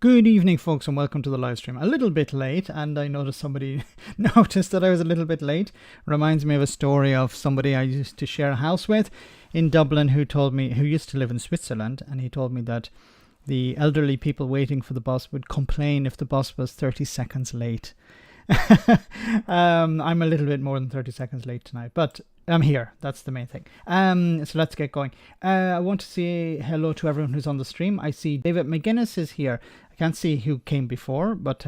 Good evening, folks, and welcome to the live stream. A little bit late, and I noticed somebody noticed that I was a little bit late. Reminds me of a story of somebody I used to share a house with in Dublin who used to live in Switzerland, and he told me that the elderly people waiting for the bus would complain if the bus was 30 seconds late. I'm a little bit more than 30 seconds late tonight, but I'm here. That's the main thing. So let's get going. I want to say hello to everyone who's on the stream. I see David McGuinness is here. I can't see who came before, but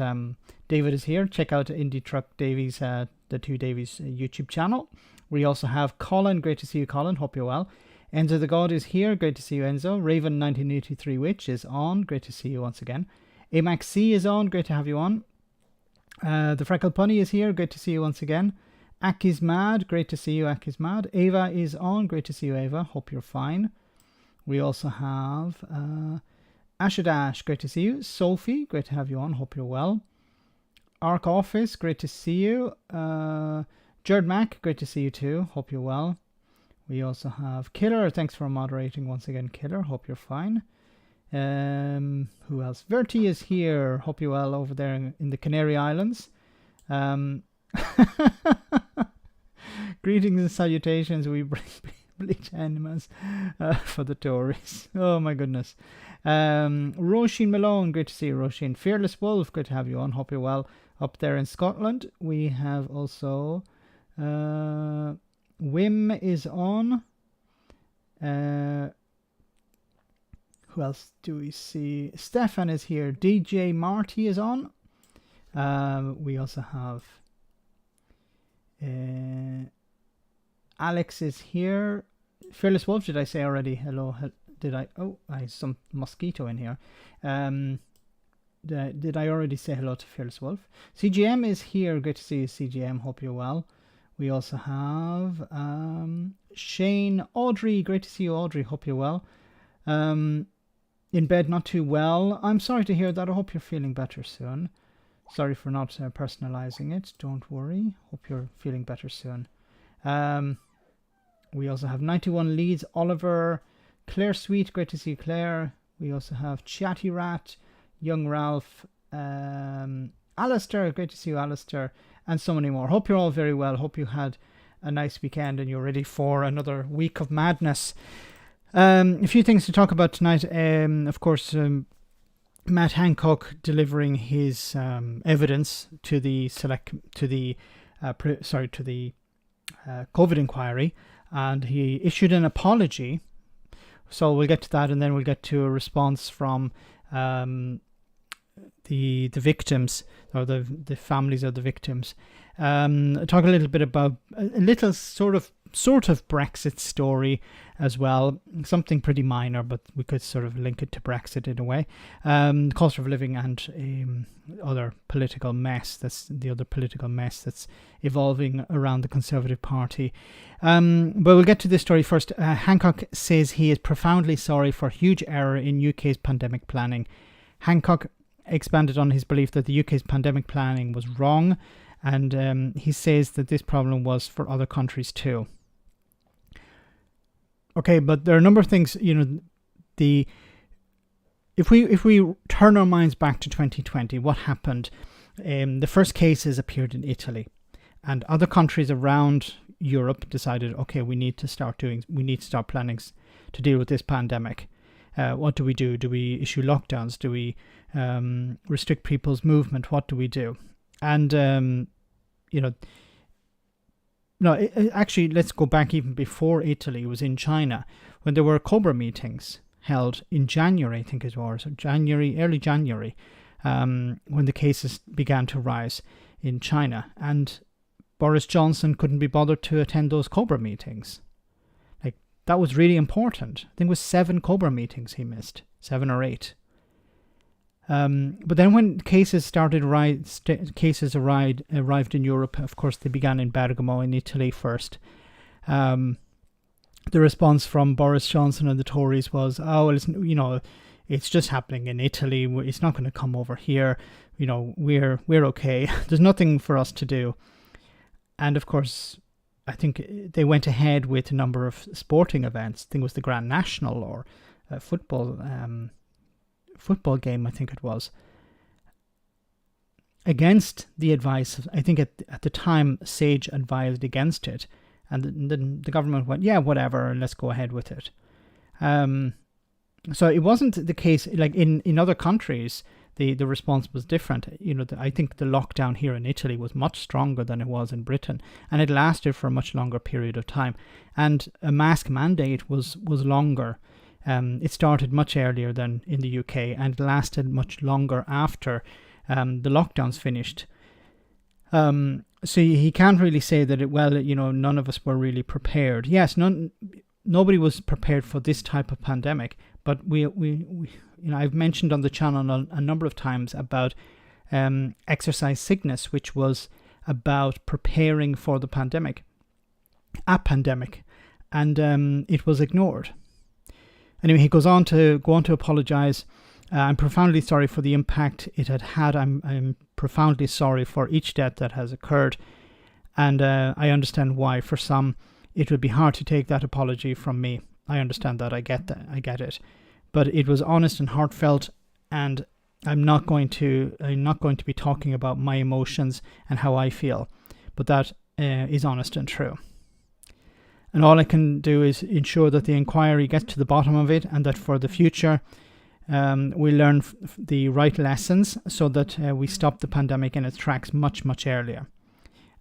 David is here. Check out Indie Truck Davies, the Two Davies YouTube channel. We also have Colin. Great to see you, Colin. Hope you're well. Enzo the God is here. Great to see you, Enzo. Raven 1983 Witch is on. Great to see you once again. Amax C is on. Great to have you on. The Freckled Punny is here. Great to see you once again. Ak is mad. Great to see you, Ak is mad. Ava is on. Great to see you, Ava. Hope you're fine. We also have Ashadash. Great to see you. Sophie. Great to have you on. Hope you're well. Arc Office. Great to see you. Jared Mack. Great to see you too. Hope you're well. We also have Killer. Thanks for moderating once again, Killer. Hope you're fine. Who else? Verti is here. Hope you're well over there in the Canary Islands. Greetings and salutations. We bring bleach enemas for the Tories. Oh my goodness. Roisin Malone. Great to see you, Roisin. Fearless Wolf. Good to have you on. Hope you're well up there in Scotland. We have also Wim is on. Who else do we see? Stefan is here. DJ Marty is on. We also have Alex is here. Fearless Wolf, did I say already? Hello. Did I? Oh, I have some mosquito in here. Did I already say hello to Fearless Wolf? CGM is here. Good to see you, CGM. Hope you're well. We also have Shane Audrey. Great to see you, Audrey. Hope you're well. In bed, not too well. I'm sorry to hear that. I hope you're feeling better soon. Sorry for not personalizing it. Don't worry. Hope you're feeling better soon. We also have 91 Leeds. Oliver. Claire Sweet. Great to see you, Claire. We also have Chatty Rat. Young Ralph. Alistair. Great to see you, Alistair. And so many more. Hope you're all very well. Hope you had a nice weekend and you're ready for another week of madness. A few things to talk about tonight. Of course, Matt Hancock delivering his evidence to the COVID inquiry, and he issued an apology. So we'll get to that, and then we'll get to a response from the victims, or the families of the victims. Talk a little bit about a little sort of Brexit story as well. Something pretty minor, but we could sort of link it to Brexit in a way. Cost of living and other political mess. That's the other political mess that's evolving around the Conservative Party. But we'll get to this story first. Hancock says he is profoundly sorry for huge error in UK's pandemic planning. Hancock expanded on his belief that the UK's pandemic planning was wrong, and he says that this problem was for other countries too. Okay, but there are a number of things, if we turn our minds back to 2020, what happened? The first cases appeared in Italy, and other countries around Europe decided, okay, we need to start planning to deal with this pandemic. What do we do? Do we issue lockdowns? Do we restrict people's movement? What do we do? And actually, let's go back even before Italy. It was in China when there were Cobra meetings held in January, I think it was, early January, when the cases began to rise in China. And Boris Johnson couldn't be bothered to attend those Cobra meetings. Like, that was really important. I think it was 7 Cobra meetings he missed, 7 or 8. But then when cases arrived in Europe, of course they began in Bergamo in Italy first. The response from Boris Johnson and the Tories was, oh, well, it's just happening in Italy. It's not going to come over here. We're okay. There's nothing for us to do. And of course, I think they went ahead with a number of sporting events. I think it was the Grand National or football football game, I think it was, against the advice. I think at the time, SAGE advised against it. And then the government went, yeah, whatever, let's go ahead with it. So it wasn't the case, like in other countries, the response was different. I think the lockdown here in Italy was much stronger than it was in Britain, and it lasted for a much longer period of time. And a mask mandate was longer. It started much earlier than in the UK, and it lasted much longer after the lockdowns finished. So he can't really say that none of us were really prepared. Yes, nobody was prepared for this type of pandemic, but we I've mentioned on the channel a number of times about exercise sickness, which was about preparing for the pandemic, and it was ignored. Anyway, he goes on to apologize. I'm profoundly sorry for the impact it had. I'm profoundly sorry for each death that has occurred, and I understand why for some it would be hard to take that apology from me. I understand that. I get it. But it was honest and heartfelt, and I'm not going to be talking about my emotions and how I feel, but that is honest and true. And all I can do is ensure that the inquiry gets to the bottom of it, and that for the future we learn the right lessons so that we stop the pandemic in its tracks much, much earlier,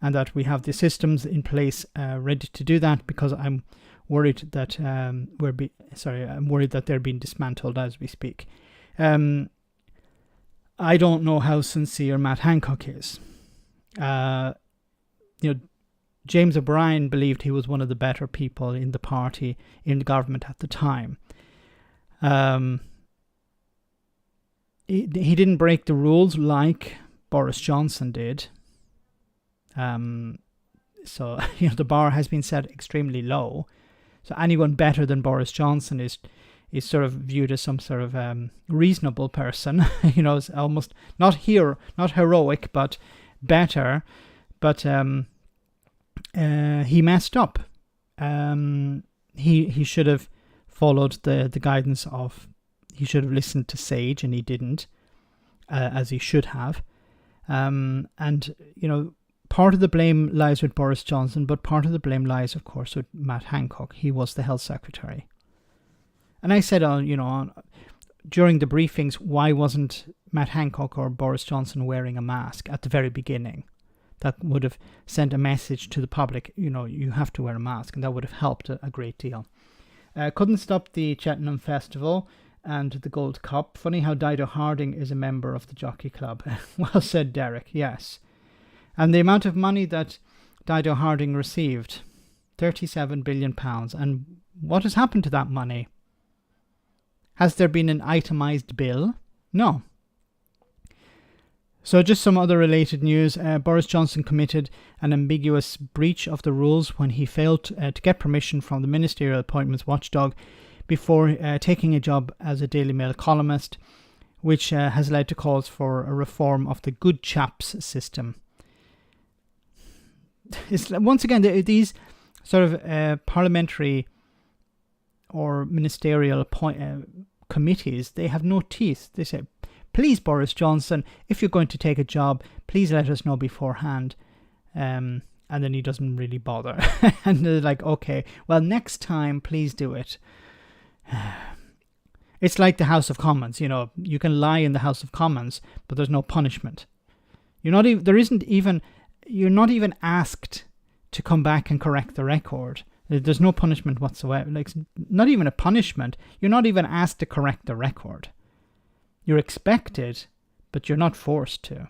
and that we have the systems in place ready to do that, because I'm worried that I'm worried that they're being dismantled as we speak. I don't know how sincere Matt Hancock is. James O'Brien believed he was one of the better people in the party, in the government at the time. He didn't break the rules like Boris Johnson did. So the bar has been set extremely low. So anyone better than Boris Johnson is sort of viewed as some sort of reasonable person. It's almost not heroic, but better. But he messed up. He should have followed the guidance of. He should have listened to SAGE, and he didn't, as he should have. Part of the blame lies with Boris Johnson, but part of the blame lies, of course, with Matt Hancock. He was the health secretary. And I said, during the briefings, why wasn't Matt Hancock or Boris Johnson wearing a mask at the very beginning? That would have sent a message to the public, you have to wear a mask, and that would have helped a great deal. Couldn't stop the Cheltenham Festival and the Gold Cup. Funny how Dido Harding is a member of the Jockey Club. Well said, Derek, yes. And the amount of money that Dido Harding received, £37 billion. And what has happened to that money? Has there been an itemised bill? No. So just some other related news. Boris Johnson committed an ambiguous breach of the rules when he failed to get permission from the Ministerial Appointments Watchdog before taking a job as a Daily Mail columnist, which has led to calls for a reform of the good chaps system. It's, once again, these sort of parliamentary or ministerial committees, they have no teeth. They say, please, Boris Johnson, if you're going to take a job, please let us know beforehand. And then he doesn't really bother. And they're like, okay, well, next time, please do it. It's like the House of Commons. You can lie in the House of Commons, but there's no punishment. You're not even asked to come back and correct the record. There's no punishment whatsoever. Like, not even a punishment. You're not even asked to correct the record. You're expected, but you're not forced to.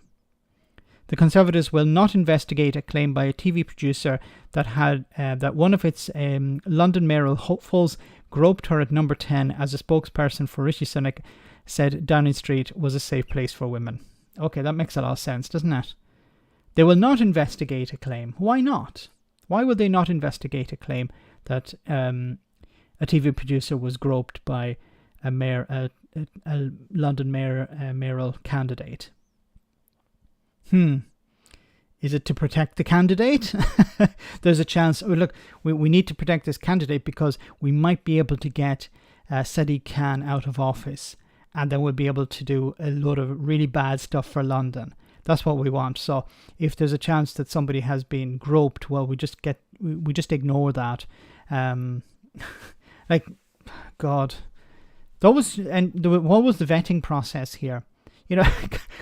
The Conservatives will not investigate a claim by a TV producer that one of its London mayoral hopefuls groped her at number 10 as a spokesperson for Rishi Sunak said Downing Street was a safe place for women. Okay, that makes a lot of sense, doesn't it? They will not investigate a claim. Why not? Why would they not investigate a claim that a TV producer was groped by a London mayoral candidate? Is it to protect the candidate? There's a chance. Oh, look, we need to protect this candidate because we might be able to get Sadiq Khan out of office. and then we'll be able to do a load of really bad stuff for London. That's what we want. So if there's a chance that somebody has been groped, well, we just ignore that. Like, God, what was the vetting process here?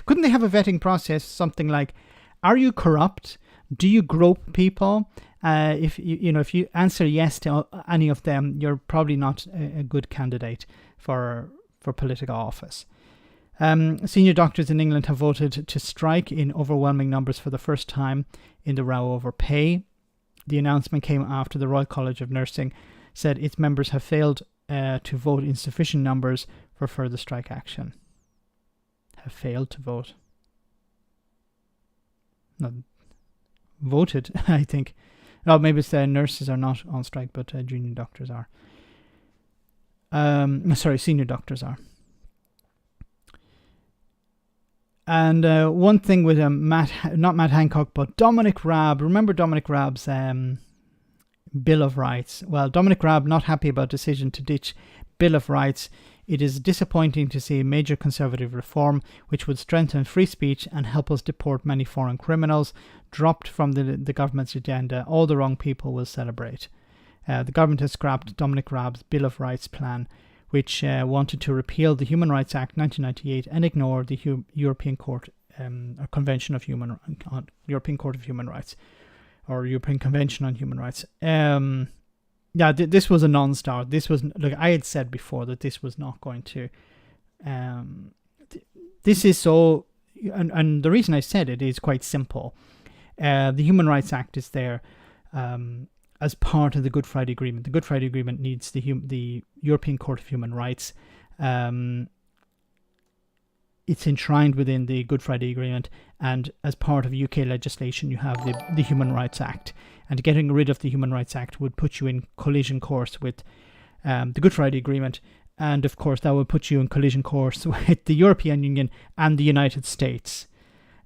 Couldn't they have a vetting process, something like, are you corrupt? Do you grope people? If you answer yes to any of them, you're probably not a good candidate for political office. Senior doctors in England have voted to strike in overwhelming numbers for the first time in the row over pay. The announcement came after the Royal College of Nursing said its members have failed to vote in sufficient numbers for further strike action. Have failed to vote. Not voted, I think. No, maybe it's the nurses are not on strike, but junior doctors are. Senior doctors are. And one thing with not Matt Hancock, but Dominic Raab. Remember Dominic Raab's Bill of Rights? Well, Dominic Raab not happy about decision to ditch Bill of Rights. It is disappointing to see a major conservative reform, which would strengthen free speech and help us deport many foreign criminals, dropped from the government's agenda. All the wrong people will celebrate. The government has scrapped Dominic Raab's Bill of Rights plan, which wanted to repeal the Human Rights Act 1998 and ignore the European Court Convention of European Court of Human Rights, or European Convention on Human Rights. This was a non-starter. This was, like I had said before, that this was not going to. This is so, and the reason I said it is quite simple. The Human Rights Act is there as part of the Good Friday Agreement. The Good Friday Agreement needs the European Court of Human Rights. It's enshrined within the Good Friday Agreement, and as part of UK legislation, you have the Human Rights Act. And getting rid of the Human Rights Act would put you in collision course with the Good Friday Agreement, and of course that would put you in collision course with the European Union and the United States.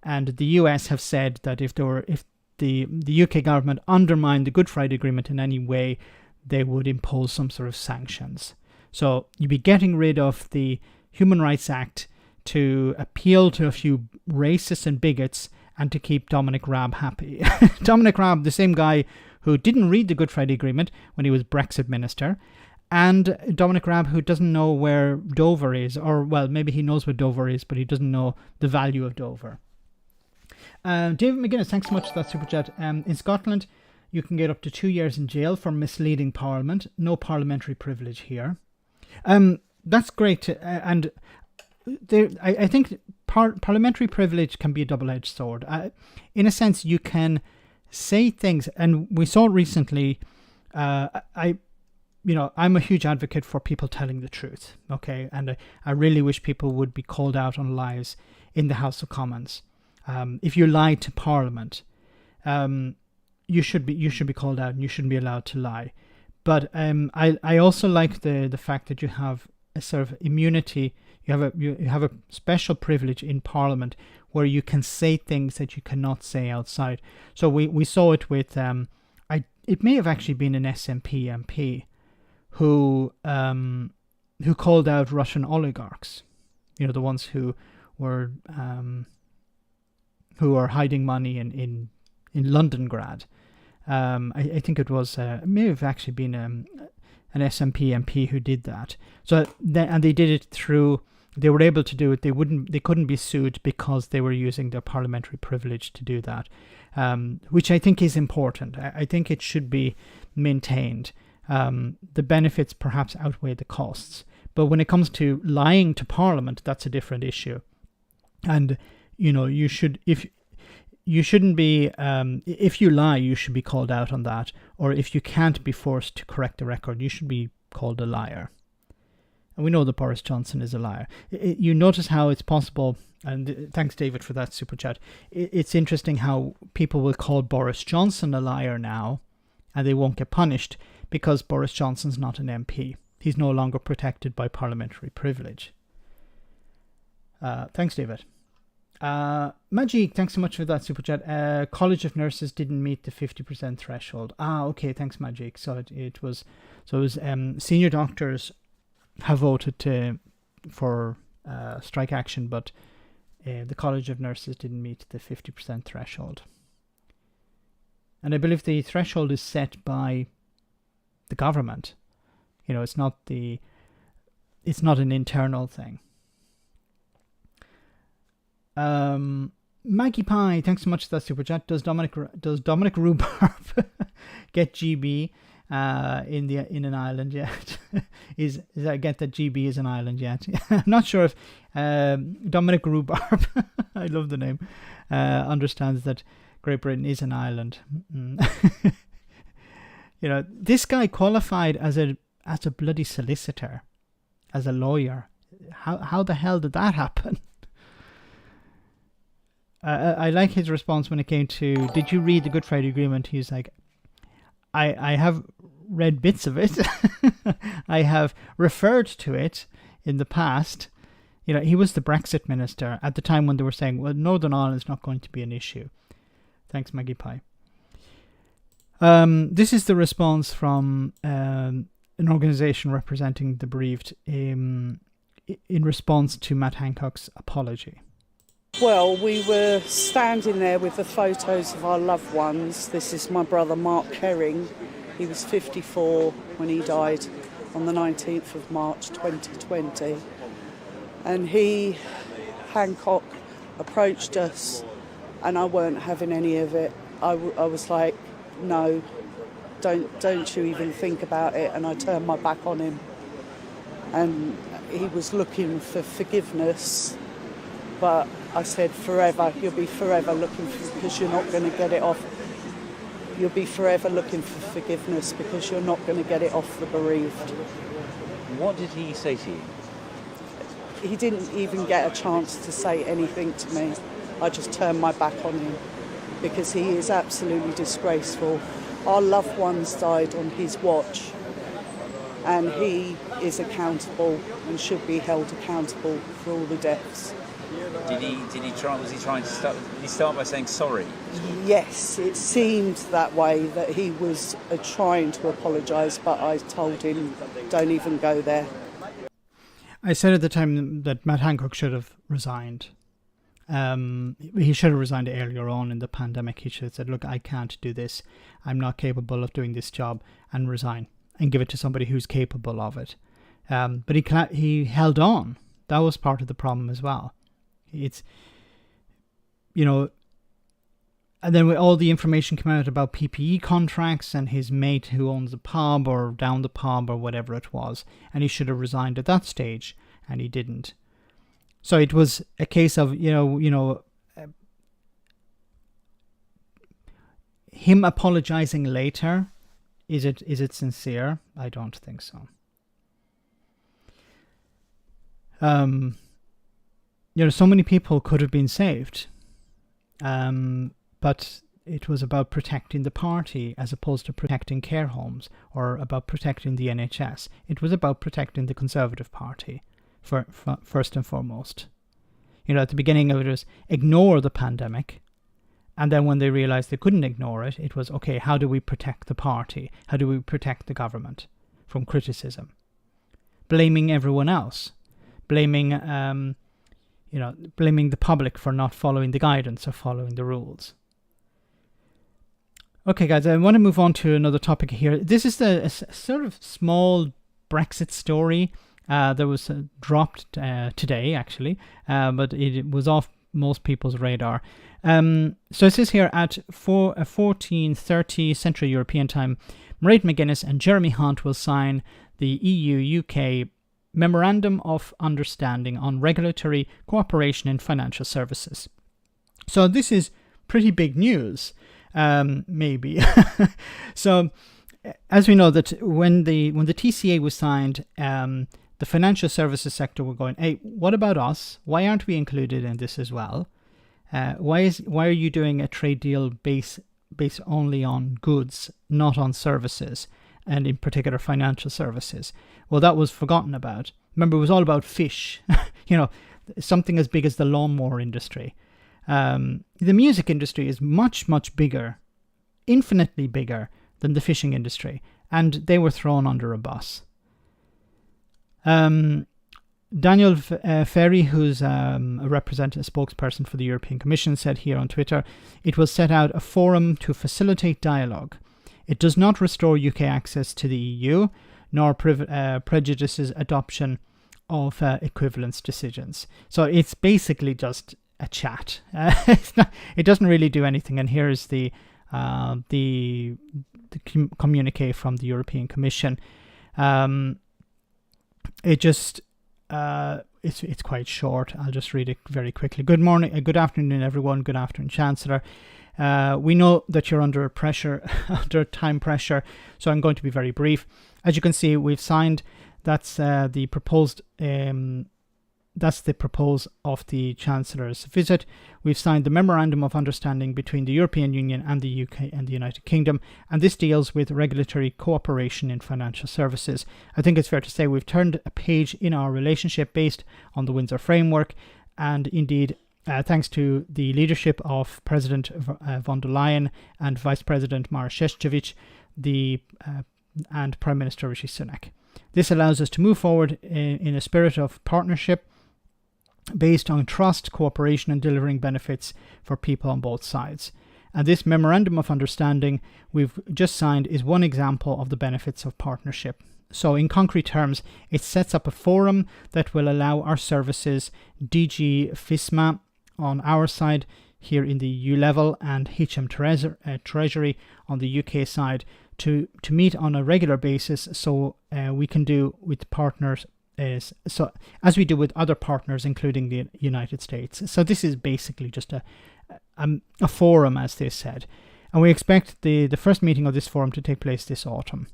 And the US have said that if the UK government undermined the Good Friday Agreement in any way, they would impose some sort of sanctions. So you'd be getting rid of the Human Rights Act to appeal to a few racists and bigots and to keep Dominic Raab happy. Dominic Raab, the same guy who didn't read the Good Friday Agreement when he was Brexit minister, and Dominic Raab, who doesn't know where Dover is, or, well, maybe he knows where Dover is, but he doesn't know the value of Dover. David McGuinness, thanks so much for that super chat. In Scotland, you can get up to 2 years in jail for misleading Parliament. No parliamentary privilege here. That's great. And I think parliamentary privilege can be a double-edged sword. In a sense, you can say things, and we saw recently. I'm a huge advocate for people telling the truth. Okay, and I really wish people would be called out on lies in the House of Commons. If you lie to Parliament, you should be called out, and you shouldn't be allowed to lie. But I also like the fact that you have a sort of immunity. You have a special privilege in Parliament where you can say things that you cannot say outside. So we saw it with it may have actually been an SNP MP who called out Russian oligarchs, the ones who were hiding money in Londongrad. I think it was it may have actually been an SNP MP who did that. So and they did it through. They were able to do it. They couldn't be sued because they were using their parliamentary privilege to do that, which I think is important. I think it should be maintained. The benefits perhaps outweigh the costs. But when it comes to lying to Parliament, that's a different issue. And you shouldn't be if you lie, you should be called out on that. Or if you can't be forced to correct the record, you should be called a liar. And we know that Boris Johnson is a liar. You notice how it's possible, and thanks David for that super chat. It's interesting how people will call Boris Johnson a liar now, and they won't get punished because Boris Johnson's not an MP. He's no longer protected by parliamentary privilege. Thanks, David. Majik, thanks so much for that super chat. College of Nurses didn't meet the 50% threshold. Okay, thanks, Majik. So it was senior doctors have voted for strike action, but the College of Nurses didn't meet the 50% threshold. And I believe the threshold is set by the government. It's not an internal thing. Maggie Pie, thanks so much for that super chat. Does Dominic Raab get GB in an island yet? is I get that GB is an island yet? I'm not sure if Dominic Raab, I love the name, understands that Great Britain is an island. This guy qualified as a bloody solicitor, as a lawyer. How the hell did that happen? I like his response when it came to, did you read the Good Friday Agreement? He's like, I have read bits of it. I have referred to it in the past. He was the Brexit minister at the time when they were saying, well, Northern Ireland is not going to be an issue. Thanks, Maggie Pie. This is the response from an organisation representing the bereaved in response to Matt Hancock's apology. Well, we were standing there with the photos of our loved ones. This is my brother Mark Herring. He was 54 when he died on the 19th of March 2020. And Hancock, approached us, and I weren't having any of it. I was like, no, don't you even think about it. And I turned my back on him. And he was looking for forgiveness. But I said, forever, you'll be forever looking for, because you're not going to get it off. You'll be forever looking for forgiveness because you're not going to get it off the bereaved. What did he say to you? He didn't even get a chance to say anything to me. I just turned my back on him because he is absolutely disgraceful. Our loved ones died on his watch, and he is accountable and should be held accountable for all the deaths. Did he start by saying sorry? Yes, it seemed that way, that he was trying to apologise, but I told him, don't even go there. I said at the time that Matt Hancock should have resigned. He should have resigned earlier on in the pandemic. He should have said, look, I can't do this. I'm not capable of doing this job, and resign and give it to somebody who's capable of it. But he held on. That was part of the problem as well. It's, and then with all the information came out about PPE contracts and his mate who owns the pub or down the pub or whatever it was, and he should have resigned at that stage, and he didn't. So it was a case of, him apologizing later. Is it sincere? I don't think so. So many people could have been saved, but it was about protecting the party as opposed to protecting care homes or about protecting the NHS. It was about protecting the Conservative Party, for first and foremost. At the beginning it was ignore the pandemic, and then when they realized they couldn't ignore it, it was, okay, how do we protect the party? How do we protect the government from criticism? Blaming everyone else. Blaming the public for not following the guidance or following the rules. Okay, guys, I want to move on to another topic here. This is a sort of small Brexit story that was dropped today, actually, but it was off most people's radar. So it says here at 14:30 Central European Time, Mairead McGuinness and Jeremy Hunt will sign the EU-UK Memorandum of Understanding on Regulatory Cooperation in Financial Services. So this is pretty big news, maybe. So as we know that when the TCA was signed, the financial services sector were going, hey, what about us? Why aren't we included in this as well? Why are you doing a trade deal based only on goods, not on services, and in particular financial services? Well, that was forgotten about. Remember, it was all about fish, something as big as the lawnmower industry. The music industry is much, much bigger, infinitely bigger than the fishing industry, and they were thrown under a bus. Daniel Ferry, who's a spokesperson for the European Commission, said here on Twitter, it will set out a forum to facilitate dialogue. It does not restore UK access to the EU, nor prejudices adoption of equivalence decisions. So it's basically just a chat. It doesn't really do anything. And here's the communique from the European Commission. It's quite short. I'll just read it very quickly. Good morning, good afternoon, everyone. Good afternoon, Chancellor. We know that you're under pressure, under time pressure, so I'm going to be very brief. As you can see, we've signed. That's the proposed. That's the proposal of the Chancellor's visit. We've signed the Memorandum of Understanding between the European Union and the UK and the United Kingdom, and this deals with regulatory cooperation in financial services. I think it's fair to say we've turned a page in our relationship based on the Windsor Framework, and indeed, thanks to the leadership of President von der Leyen and Vice President Maroš Šefčovič, and Prime Minister Rishi Sunak. This allows us to move forward in a spirit of partnership based on trust, cooperation, and delivering benefits for people on both sides. And this Memorandum of Understanding we've just signed is one example of the benefits of partnership. So in concrete terms, it sets up a forum that will allow our services, DG FISMA on our side here in the EU level and HM Treasury on the UK side to meet on a regular basis, so we can do with partners as we do with other partners, including the United States. So this is basically just a forum, as they said, and we expect the first meeting of this forum to take place this autumn.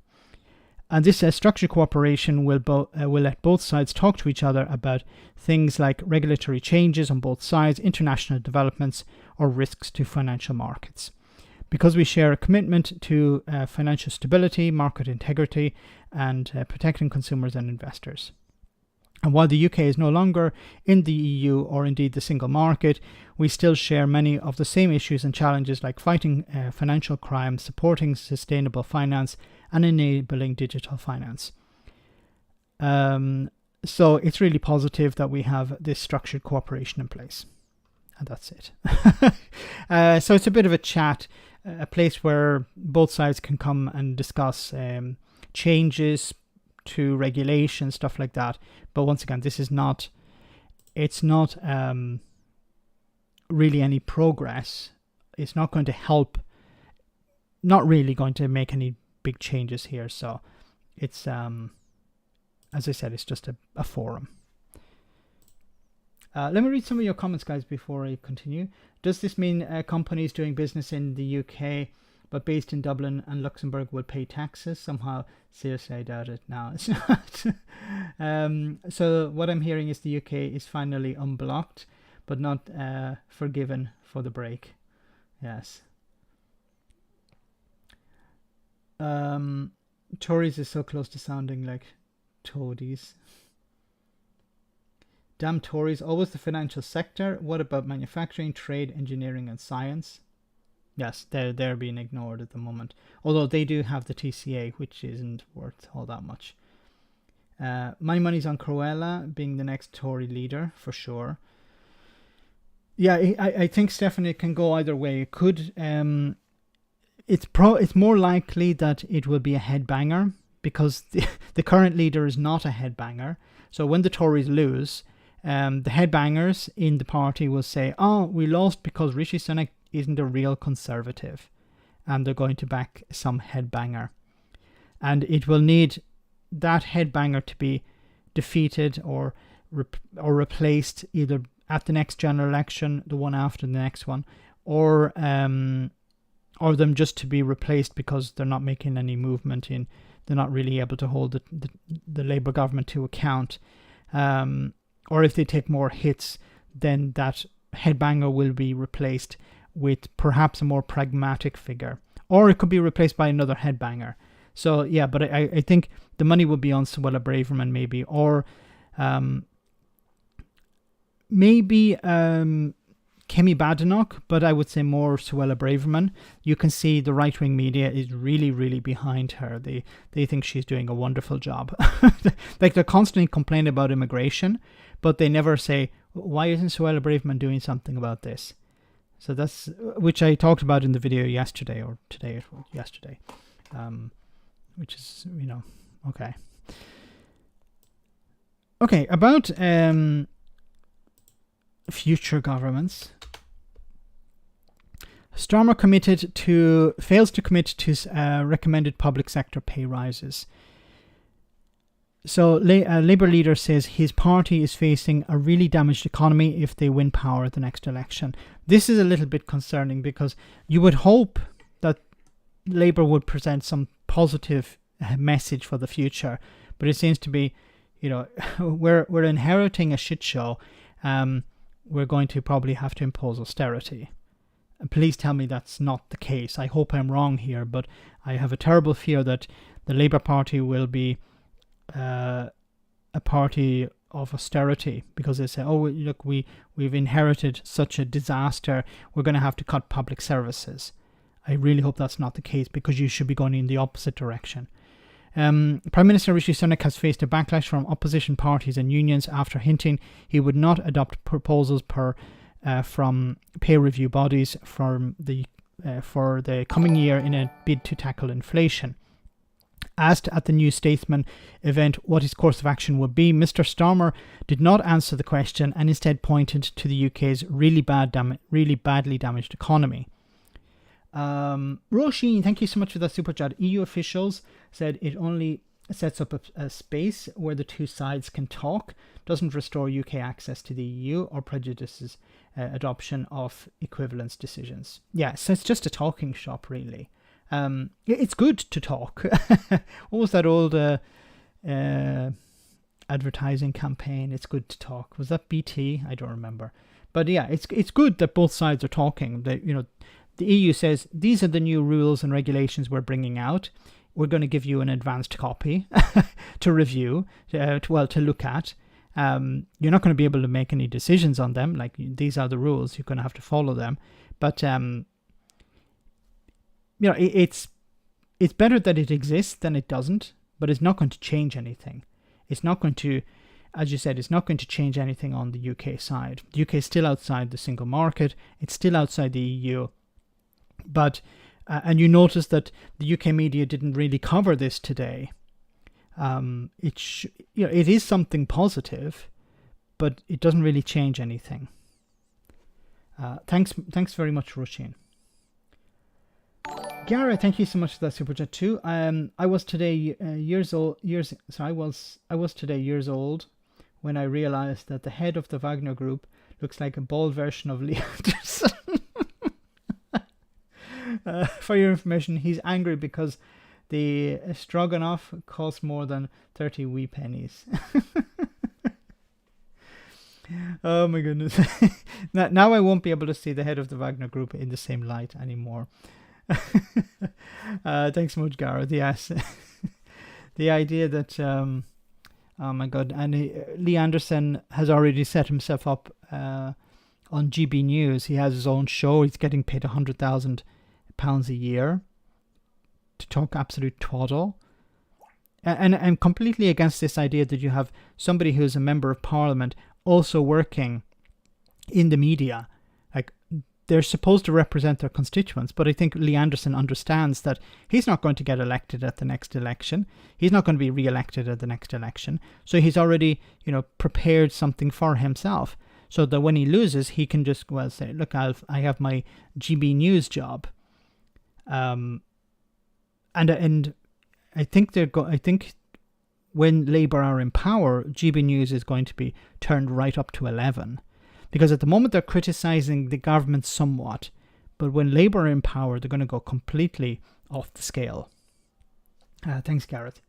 And this structured cooperation will let both sides talk to each other about things like regulatory changes on both sides, international developments, or risks to financial markets. Because we share a commitment to financial stability, market integrity, and protecting consumers and investors. And while the UK is no longer in the EU or indeed the single market, we still share many of the same issues and challenges like fighting financial crime, supporting sustainable finance, and enabling digital finance. So it's really positive that we have this structured cooperation in place. And that's it. So it's a bit of a chat, a place where both sides can come and discuss changes to regulation, stuff like that. But once again, this is not, it's not really any progress. It's not going to help, not really going to make any big changes here. So it's, as I said, it's just a forum. Let me read some of your comments, guys, before I continue. Does this mean companies doing business in the UK but based in Dublin and Luxembourg will pay taxes? Somehow, seriously, I doubt it. No, it's not. So what I'm hearing is the UK is finally unblocked, but not forgiven for the break. Yes. Tories is so close to sounding like toadies. Damn Tories, always the financial sector. What about manufacturing, trade, engineering, and science? Yes, they're being ignored at the moment. Although they do have the TCA, which isn't worth all that much. My money's on Cruella being the next Tory leader, for sure. Yeah, I think, Stephanie, it can go either way. It could... It's more likely that it will be a headbanger, because the current leader is not a headbanger. So when the Tories lose... the headbangers in the party will say, oh, we lost because Rishi Sunak isn't a real conservative, and they're going to back some headbanger. And it will need that headbanger to be defeated or replaced either at the next general election, the one after the next one, or them just to be replaced because they're not making any movement in, they're not really able to hold the Labour government to account. Or if they take more hits, then that headbanger will be replaced with perhaps a more pragmatic figure. Or it could be replaced by another headbanger. So, yeah, but I think the money will be on Suella Braverman maybe. Or maybe Kemi Badenoch, but I would say more Suella Braverman. You can see the right-wing media is really, really behind her. They think she's doing a wonderful job. Like, they're constantly complaining about immigration, but they never say, why isn't Suella Braverman doing something about this? So that's, which I talked about in the video yesterday, or today, yesterday, which is, okay. Okay, about future governments. Starmer fails to commit to recommended public sector pay rises. So a Labour leader says his party is facing a really damaged economy if they win power at the next election. This is a little bit concerning because you would hope that Labour would present some positive message for the future, but it seems to be, we're inheriting a shit show. We're going to probably have to impose austerity. And please tell me that's not the case. I hope I'm wrong here, but I have a terrible fear that the Labour Party will be a party of austerity, because they say, oh, look, we've inherited such a disaster, we're going to have to cut public services. I really hope that's not the case, because you should be going in the opposite direction. Prime Minister Rishi Sunak has faced a backlash from opposition parties and unions after hinting he would not adopt proposals from peer review bodies for the coming year in a bid to tackle inflation. Asked at the New Statesman event what his course of action would be, Mr. Starmer did not answer the question and instead pointed to the UK's really badly damaged economy. Roisin, thank you so much for that super chat. EU officials said it only sets up a space where the two sides can talk, doesn't restore UK access to the EU or prejudices adoption of equivalence decisions. Yeah, so it's just a talking shop, really. It's good to talk. What was that old advertising campaign? It's good to talk. Was that BT? I don't remember. But yeah, it's good that both sides are talking. The EU says these are the new rules and regulations we're bringing out. We're going to give you an advanced copy to review, to look at. You're not going to be able to make any decisions on them. Like, these are the rules. You're going to have to follow them. But it's better that it exists than it doesn't. But it's not going to change anything. It's not going to, as you said, it's not going to change anything on the UK side. The UK is still outside the single market. It's still outside the EU. But and you notice that the UK media didn't really cover this today. It is something positive, but it doesn't really change anything. Thanks very much, Roisin. Gareth, thank you so much for that super chat too. I was today years old when I realized that the head of the Wagner Group looks like a bald version of Lee Anderson. For your information, he's angry because the stroganoff costs more than 30 wee pennies. Oh my goodness. Now I won't be able to see the head of the Wagner Group in the same light anymore. Thanks so much, Gareth. Yes. The idea that oh my god, and Lee Anderson has already set himself up on GB News. He has his own show. He's getting paid £100,000 a year to talk absolute twaddle. And I'm completely against this idea that you have somebody who's a member of parliament also working in the media. Like, they're supposed to represent their constituents, but I think Lee Anderson understands that he's not going to get elected at the next election. He's not going to be re-elected at the next election. So he's already, prepared something for himself, so that when he loses, he can just say, look, I have my GB News job. And I think I think when Labour are in power, GB News is going to be turned right up to 11, because at the moment they're criticising the government somewhat, but when Labour are in power, they're going to go completely off the scale. Thanks, Gareth.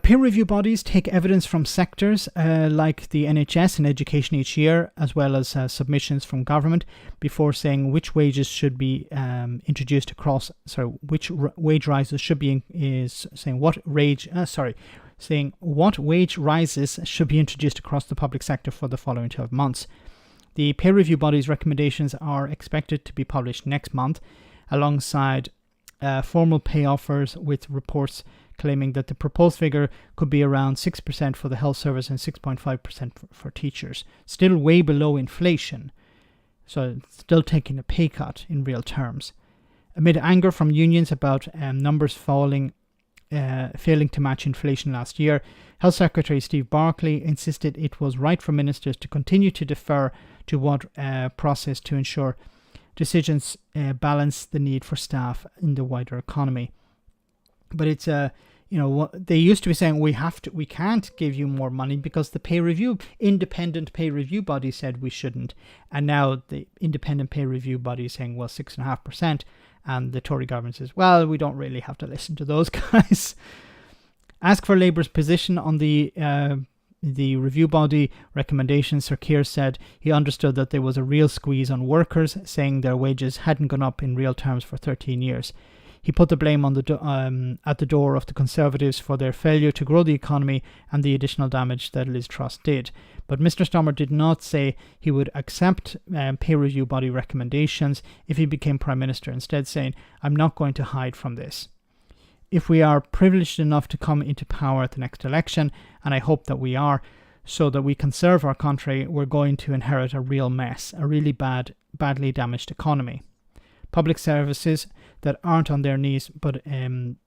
Peer review bodies take evidence from sectors like the NHS and education each year, as well as submissions from government, before saying which wages should be introduced across. Which wage rises should be saying what saying what wage rises should be introduced across the public sector for the following 12 months. The peer review body's recommendations are expected to be published next month, alongside formal pay offers, with reports claiming that the proposed figure could be around 6% for the health service and 6.5% for teachers. Still way below inflation, so still taking a pay cut in real terms. Amid anger from unions about numbers failing to match inflation last year, Health Secretary Steve Barclay insisted it was right for ministers to continue to defer to what process to ensure decisions balance the need for staff in the wider economy. But it's they used to be saying we can't give you more money because the independent pay review body said we shouldn't, and now the independent pay review body is saying 6.5%, and the Tory government says, well, we don't really have to listen to those guys. Ask for Labour's position on the review body recommendations. Sir Keir said he understood that there was a real squeeze on workers, saying their wages hadn't gone up in real terms for 13 years. He put the blame on at the door of the Conservatives for their failure to grow the economy and the additional damage that Liz Truss did. But Mr Starmer did not say he would accept peer review body recommendations if he became Prime Minister, instead saying, I'm not going to hide from this. If we are privileged enough to come into power at the next election, and I hope that we are, so that we can serve our country, we're going to inherit a real mess, a really badly damaged economy. Public services that aren't on their knees but on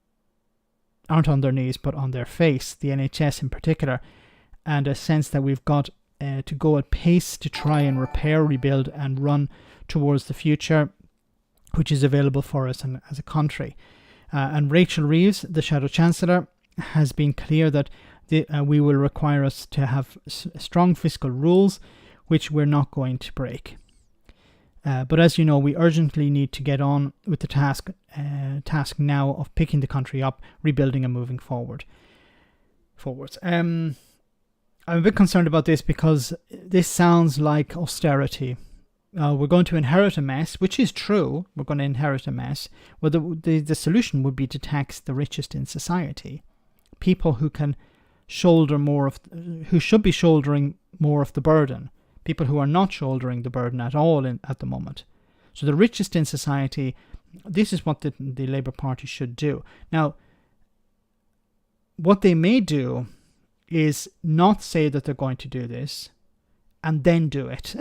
their face, the NHS in particular, and a sense that we've got to go at pace to try and repair, rebuild and run towards the future which is available for us as a country. And Rachel Reeves, the Shadow Chancellor, has been clear that we will require us to have strong fiscal rules which we're not going to break. But as you know, we urgently need to get on with the task now of picking the country up, rebuilding and moving forwards. I'm a bit concerned about this because this sounds like austerity. We're going to inherit a mess, which is true. We're going to inherit a mess. Well, the solution would be to tax the richest in society, people who can shoulder who should be shouldering more of the burden. People who are not shouldering the burden at all at the moment. So the richest in society, this is what the Labour Party should do. Now, what they may do is not say that they're going to do this and then do it.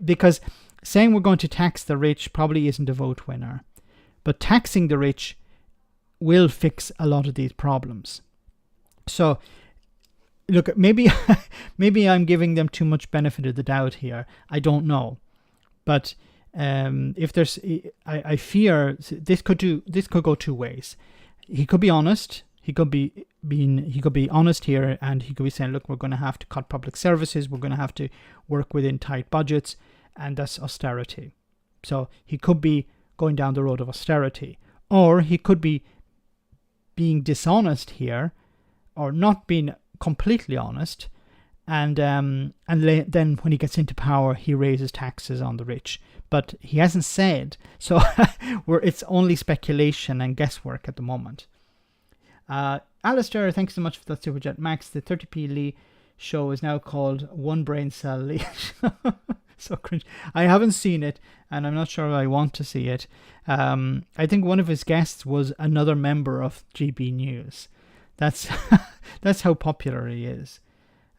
Because saying we're going to tax the rich probably isn't a vote winner. But taxing the rich will fix a lot of these problems. So, look, maybe I'm giving them too much benefit of the doubt here. I don't know, but if there's, I fear this could go two ways. He could be honest. He could be honest here, and he could be saying, look, we're going to have to cut public services. We're going to have to work within tight budgets, and that's austerity. So he could be going down the road of austerity, or he could be being dishonest here, or not being completely honest, and then when he gets into power, he raises taxes on the rich. But he hasn't said, so it's only speculation and guesswork at the moment. Alistair, thanks so much for that super chat. Max, the 30p Lee show is now called One Brain Cell Lee. So cringe. I haven't seen it, and I'm not sure I want to see it. I think one of his guests was another member of GB News. That's that's how popular he is.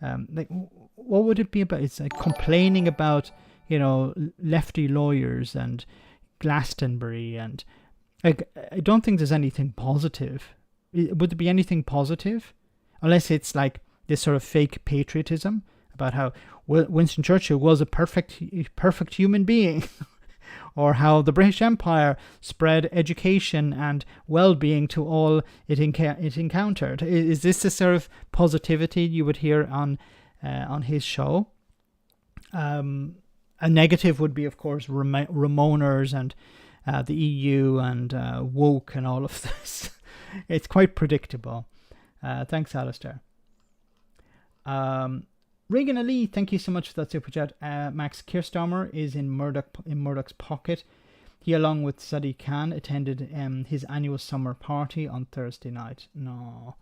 What would it be about? It's like complaining about, lefty lawyers and Glastonbury, and I don't think there's anything positive. Would there be anything positive? Unless it's like this sort of fake patriotism about how Winston Churchill was a perfect human being. Or how the British Empire spread education and well-being to all it encountered. Is this the sort of positivity you would hear on his show? A negative would be, of course, Ramoners and the EU and woke and all of this. It's quite predictable. Thanks, Alistair. Regan Ali, thank you so much for that super chat. Max, Keir Starmer is in Murdoch's pocket. He, along with Sadiq Khan, attended his annual summer party on Thursday night. No.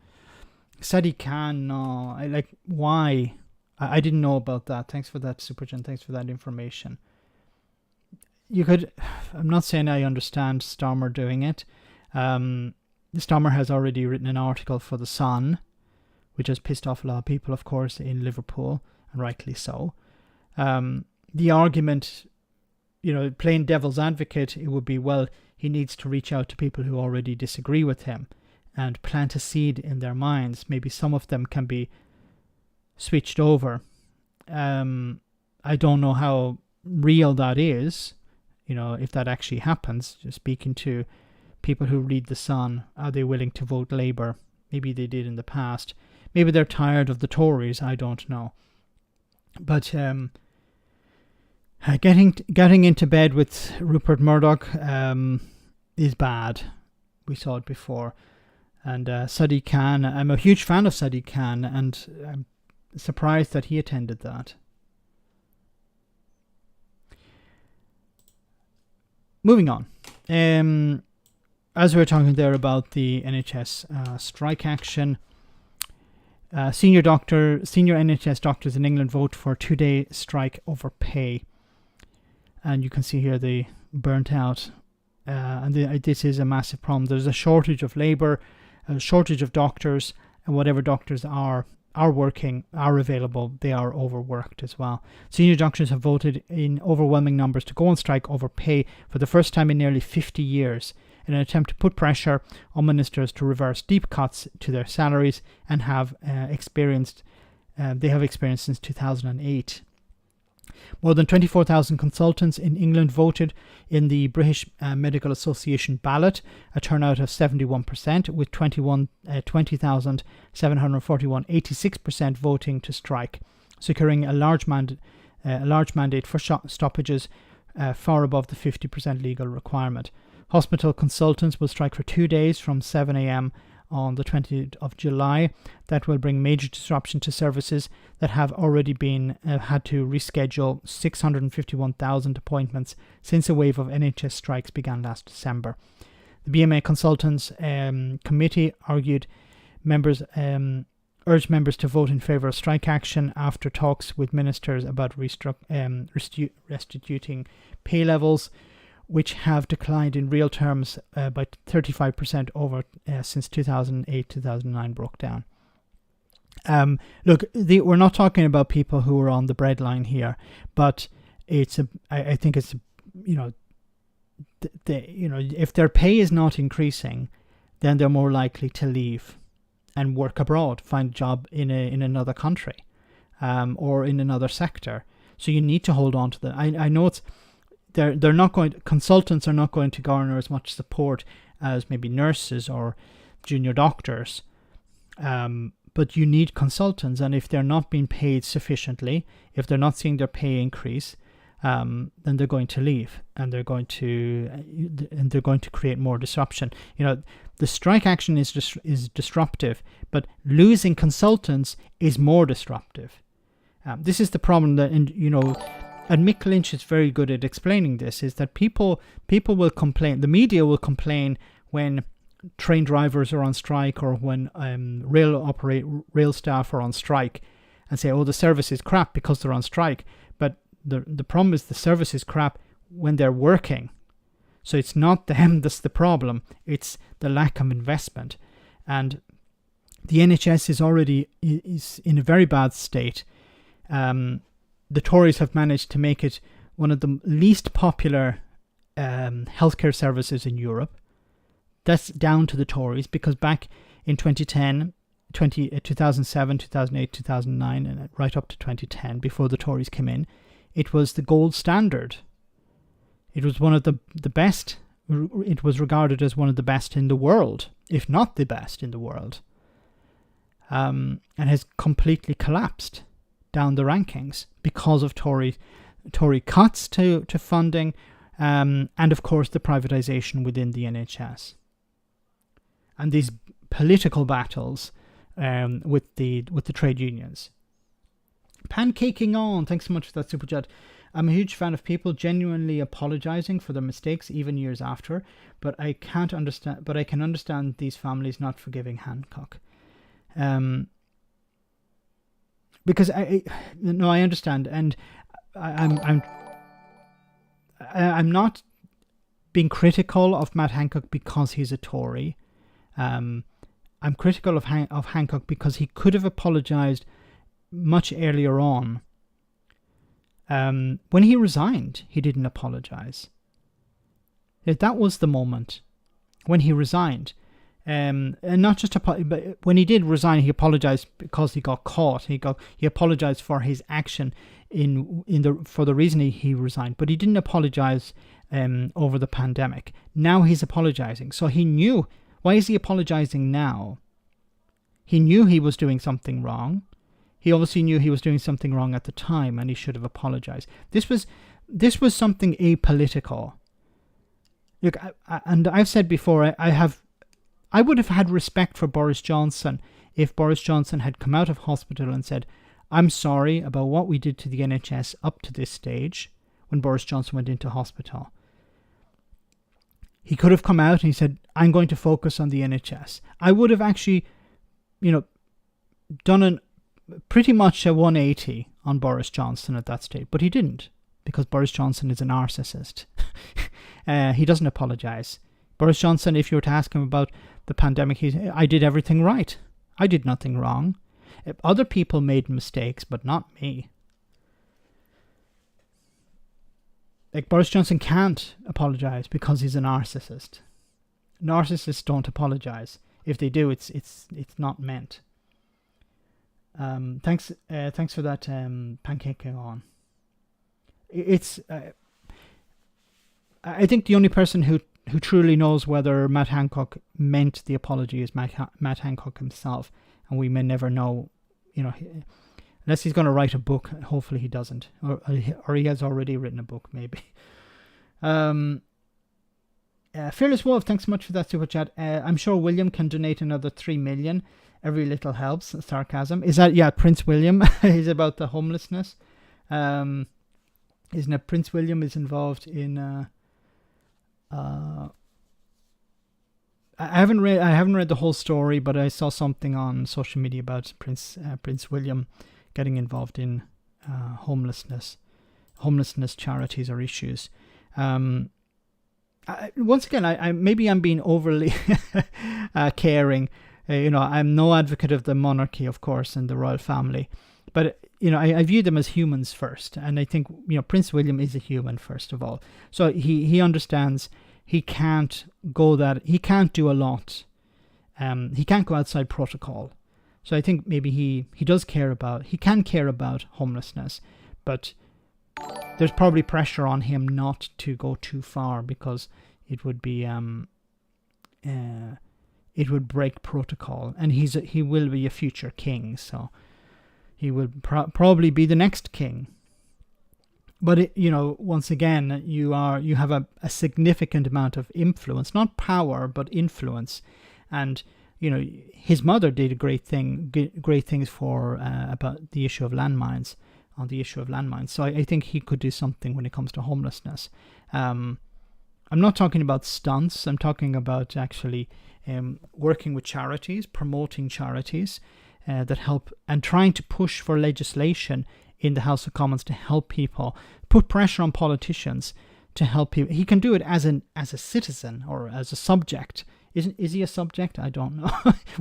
Sadiq Khan, no. Why? I didn't know about that. Thanks for that, Supergen. Thanks for that information. I'm not saying I understand Stormer doing it. Stormer has already written an article for The Sun, which has pissed off a lot of people, of course, in Liverpool, and rightly so. The argument, playing devil's advocate, it would be, well, he needs to reach out to people who already disagree with him and plant a seed in their minds. Maybe some of them can be switched over. I don't know how real that is, if that actually happens. Just speaking to people who read The Sun, are they willing to vote Labour? Maybe they did in the past. Maybe they're tired of the Tories, I don't know. But getting into bed with Rupert Murdoch is bad. We saw it before. And Sadiq Khan, I'm a huge fan of Sadiq Khan, and I'm surprised that he attended that. Moving on. As we were talking there about the NHS strike action, senior NHS doctors in England vote for a 2-day strike over pay. And you can see here they burnt out. This is a massive problem. There's a shortage of labour, a shortage of doctors, and whatever doctors are working, are available, they are overworked as well. Senior doctors have voted in overwhelming numbers to go on strike over pay for the first time in nearly 50 years in an attempt to put pressure on ministers to reverse deep cuts to their salaries and have experienced since 2008. More than 24,000 consultants in England voted in the British Medical Association ballot, a turnout of 71%, with 20,741, 86% voting to strike, securing a large mandate for stoppages far above the 50% legal requirement. Hospital consultants will strike for 2 days from 7 a.m. on the 20th of July. That will bring major disruption to services that have already been had to reschedule 651,000 appointments since a wave of NHS strikes began last December. The BMA Consultants Committee urged members to vote in favour of strike action after talks with ministers about restituting pay levels, which have declined in real terms by 35% over since 2008-2009 broke down. We're not talking about people who are on the breadline here, but I think it's if their pay is not increasing, then they're more likely to leave and work abroad, find a job in another country, or in another sector. So you need to hold on to that. I know it's. Consultants are not going to garner as much support as maybe nurses or junior doctors. But you need consultants, and if they're not being paid sufficiently, if they're not seeing their pay increase, then they're going to leave, and they're going to create more disruption. The strike action is disruptive, but losing consultants is more disruptive. This is the problem and Mick Lynch is very good at explaining this, is that people will complain, the media will complain when train drivers are on strike, or when rail staff are on strike, and say, oh, the service is crap because they're on strike. But the problem is the service is crap when they're working. So it's not them that's the problem, it's the lack of investment. And the NHS is in a very bad state. The Tories have managed to make it one of the least popular healthcare services in Europe. That's down to the Tories, because back in 2007, 2008, 2009, and right up to 2010, before the Tories came in, it was the gold standard. It was one of the best. It was regarded as one of the best in the world, if not the best in the world, and has completely collapsed down the rankings because of Tory cuts to funding, and of course the privatisation within the NHS, and these political battles with the trade unions. Pancaking on, thanks so much for that super chat. I'm a huge fan of people genuinely apologising for their mistakes even years after, but I can understand these families not forgiving Hancock. Because I understand, and I'm not being critical of Matt Hancock because he's a Tory. I'm critical of Hancock because he could have apologised much earlier on. When he resigned, he didn't apologise. That was the moment when he resigned. And not just but when he did resign, he apologized because he got caught. He apologized for his action for the reason he resigned, but he didn't apologize over the pandemic. Now he's apologizing. So he knew. Why is he apologizing now? He knew he was doing something wrong. He obviously knew he was doing something wrong at the time, and he should have apologized. This was something apolitical. Look, and I've said before, I would have had respect for Boris Johnson if Boris Johnson had come out of hospital and said, I'm sorry about what we did to the NHS up to this stage when Boris Johnson went into hospital. He could have come out and he said, I'm going to focus on the NHS. I would have actually, done pretty much a 180 on Boris Johnson at that stage. But he didn't, because Boris Johnson is a narcissist. He doesn't apologise. Boris Johnson, if you were to ask him about the pandemic, I did everything right. I did nothing wrong. Other people made mistakes, but not me. Like, Boris Johnson can't apologise because he's a narcissist. Narcissists don't apologise. If they do, it's not meant. Thanks for that pancake on. I think the only person who truly knows whether Matt Hancock meant the apology is Matt Hancock himself, and we may never know, unless he's going to write a book. Hopefully he doesn't, or he has already written a book, maybe. Fearless Wolf, thanks so much for that super chat. I'm sure William can donate another 3 million. Every little helps. Sarcasm. Is that, Prince William? Is about the homelessness. Isn't it? Prince William is involved in... I haven't read the whole story, but I saw something on social media about Prince William getting involved in homelessness charities or issues. Once again, maybe I'm being overly caring. I'm no advocate of the monarchy, of course, and the royal family, but I view them as humans first, and I think Prince William is a human first of all. So he understands he can't do a lot. He can't go outside protocol. So I think maybe he can care about homelessness, but there's probably pressure on him not to go too far because it would be it would break protocol, and he will be a future king, so he will probably be the next king. But once again, you have a significant amount of influence, not power, but influence, and his mother did great things for about the issue of landmines. So I think he could do something when it comes to homelessness. I'm not talking about stunts. I'm talking about actually working with charities, promoting charities that help, and trying to push for legislation in the House of Commons to help people, put pressure on politicians to help people. He can do it as a citizen or as a subject. Is he a subject? I don't know.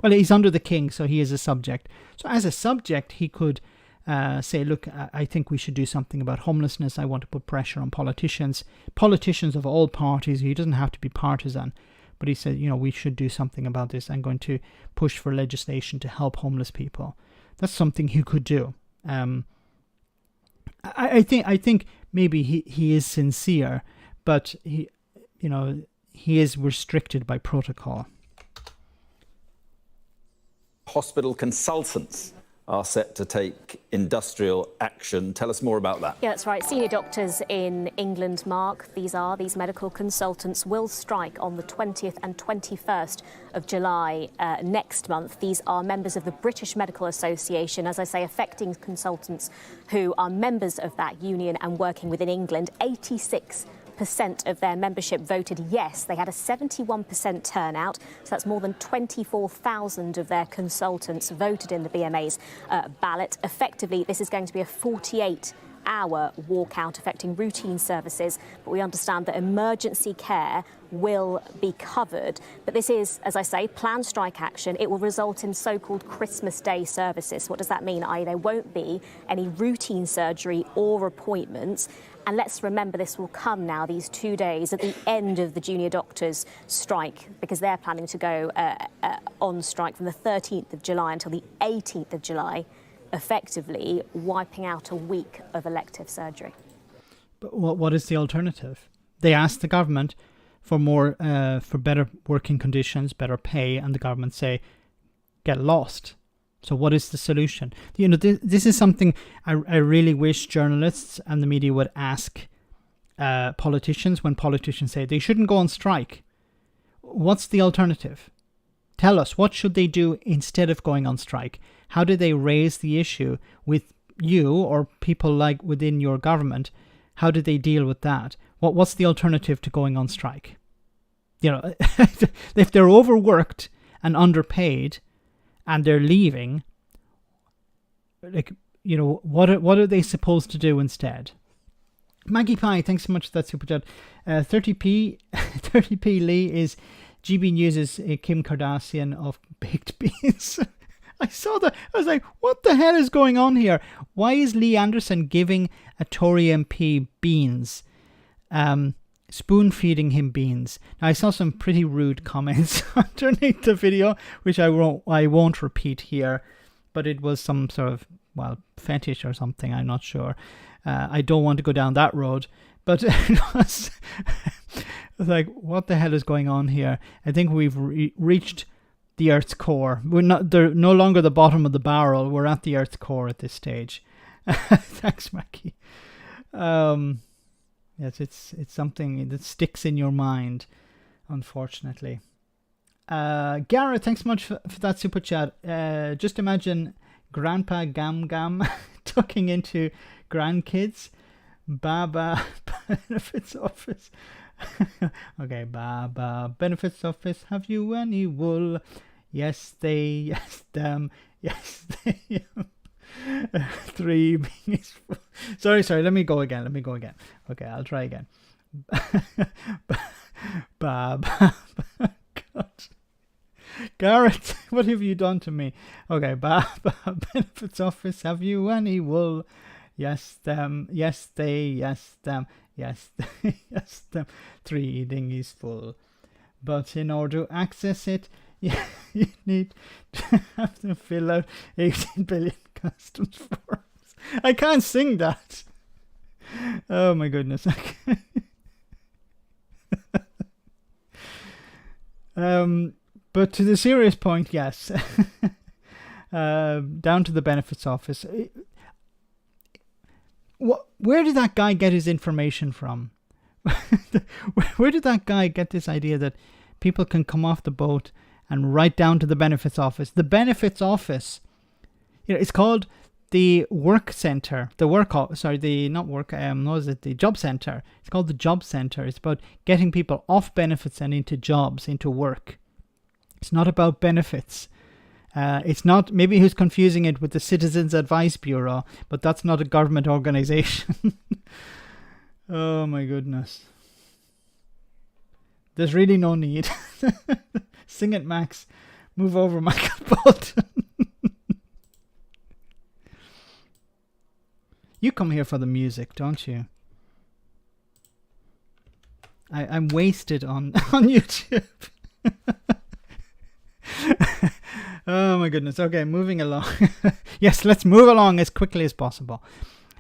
Well, he's under the king, so he is a subject. So as a subject, he could say, look, I think we should do something about homelessness. I want to put pressure on politicians of all parties. He doesn't have to be partisan, but he said, we should do something about this. I'm going to push for legislation to help homeless people. That's something he could do. I think maybe he is sincere, but he is restricted by protocol. Hospital consultants are set to take industrial action. Tell us more about that. Yeah, that's right. Senior doctors in England, Mark, these medical consultants, will strike on the 20th and 21st of July next month. These are members of the British Medical Association, as I say, affecting consultants who are members of that union and working within England. 86 80% of their membership voted yes. They had a 71% turnout, so that's more than 24,000 of their consultants voted in the BMA's ballot. Effectively, this is going to be a 48-hour walkout affecting routine services, but we understand that emergency care will be covered. But this is, as I say, planned strike action. It will result in so-called Christmas Day services. What does that mean? I.e., there won't be any routine surgery or appointments. And let's remember, this will come now, these 2 days, at the end of the junior doctors' strike, because they're planning to go on strike from the 13th of July until the 18th of July, effectively wiping out a week of elective surgery. But what is the alternative? They asked the government for better working conditions, better pay, and the government say, get lost. So what is the solution? You know, this is something I really wish journalists and the media would ask politicians when politicians say they shouldn't go on strike. What's the alternative? Tell us, what should they do instead of going on strike? How do they raise the issue with you or people like within your government? How do they deal with that? What's the alternative to going on strike? You know, if they're overworked and underpaid and they're leaving, like, you know, what are they supposed to do instead? Maggie Pie, thanks so much for that super chat. 30p Lee is GB News' Kim Kardashian of baked beans. I saw that. I was like, what the hell is going on here? Why is Lee Anderson giving a Tory MP beans? Spoon feeding him beans. Now, I saw some pretty rude comments underneath the video, which I won't repeat here, but it was some sort of, well, fetish or something, I'm not sure. I don't want to go down that road, but it was like, what the hell is going on here? I think we've reached the Earth's core. They're no longer the bottom of the barrel. We're at the Earth's core at this stage. Thanks, Mackie. Yes, it's something that sticks in your mind, unfortunately. Garrett, thanks so much for that super chat. Just imagine Grandpa Gam Gam tucking into grandkids. Baba Benefits Office. Okay, Baba Benefits Office, have you any wool? Yes, them. Yes, they. 3 being sorry, let me go again. Okay, I'll try again. God. Garrett, what have you done to me? Okay, Benefits Office, have you any wool? Yes, them. Yes, they. Yes, them. Yes, they. Yes, them. 3 dinghies full. But in order to access it, you need to have to fill out 18 billion customs forms. I can't sing that. Oh my goodness. But to the serious point, yes. Down to the Benefits Office. Where did that guy get his information from? Where did that guy get this idea that people can come off the boat and write down to the Benefits Office? The Benefits Office, you know, it's called the Work Centre. The Job Centre. It's called the Job Centre. It's about getting people off benefits and into jobs, into work. It's not about benefits. It's not, maybe who's confusing it with the Citizens Advice Bureau, but that's not a government organisation. Oh my goodness. There's really no need. Sing it, Max. Move over, Michael Bolton. You come here for the music, don't you? I'm wasted on YouTube. Oh my goodness. Okay, moving along. Yes, let's move along as quickly as possible.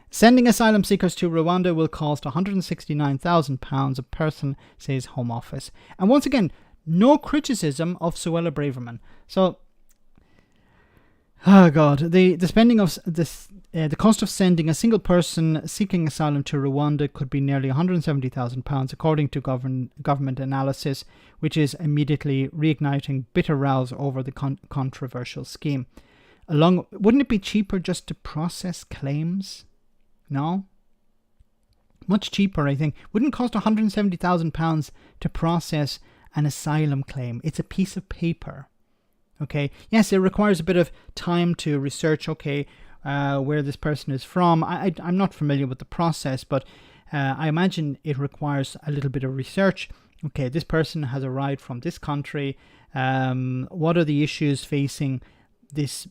Sending asylum seekers to Rwanda will cost £169,000 a person, says Home Office. And once again, no criticism of Suella Braverman. So, oh God, the spending of this, the cost of sending a single person seeking asylum to Rwanda could be nearly £170,000, according to government analysis, which is immediately reigniting bitter rows over the controversial scheme. Wouldn't it be cheaper just to process claims? No? Much cheaper, I think. Wouldn't cost £170,000 to process an asylum claim. It's a piece of paper. Okay. Yes, it requires a bit of time to research, where this person is from. I'm not familiar with the process, but I imagine it requires a little bit of research. Okay, this person has arrived from this country. What are the issues facing this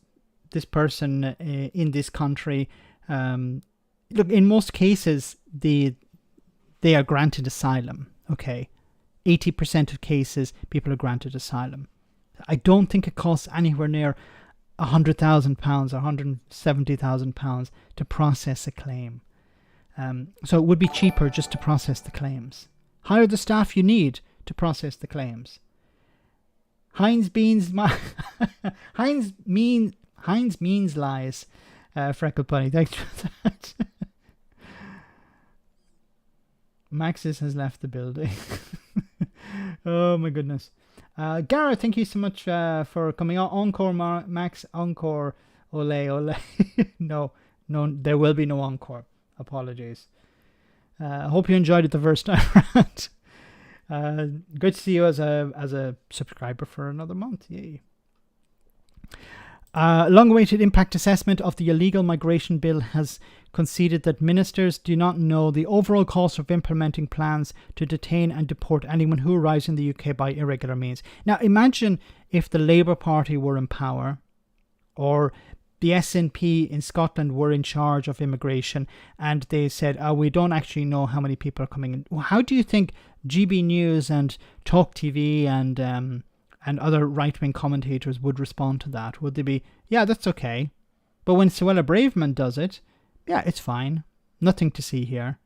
person in this country? Look, in most cases, they are granted asylum. Okay, 80% of cases, people are granted asylum. I don't think it costs anywhere near £100,000 or £170,000 to process a claim. So it would be cheaper just to process the claims. Hire the staff you need to process the claims. Heinz means lies. Freckle Bunny, thanks for that. Maxis has left the building. Oh my goodness. Gareth, thank you so much for coming on. Encore, Max. Encore. Ole. No, there will be no encore. Apologies. I hope you enjoyed it the first time around. Good to see you as a subscriber for another month. Yay. Long-awaited impact assessment of the illegal migration bill has conceded that ministers do not know the overall cost of implementing plans to detain and deport anyone who arrives in the UK by irregular means. Now, imagine if the Labour Party were in power, or the SNP in Scotland were in charge of immigration, and they said, we don't actually know how many people are coming in. Well, how do you think GB News and Talk TV and other right-wing commentators would respond to that? Would they be, yeah, that's okay? But when Suella Braverman does it, yeah, it's fine. Nothing to see here.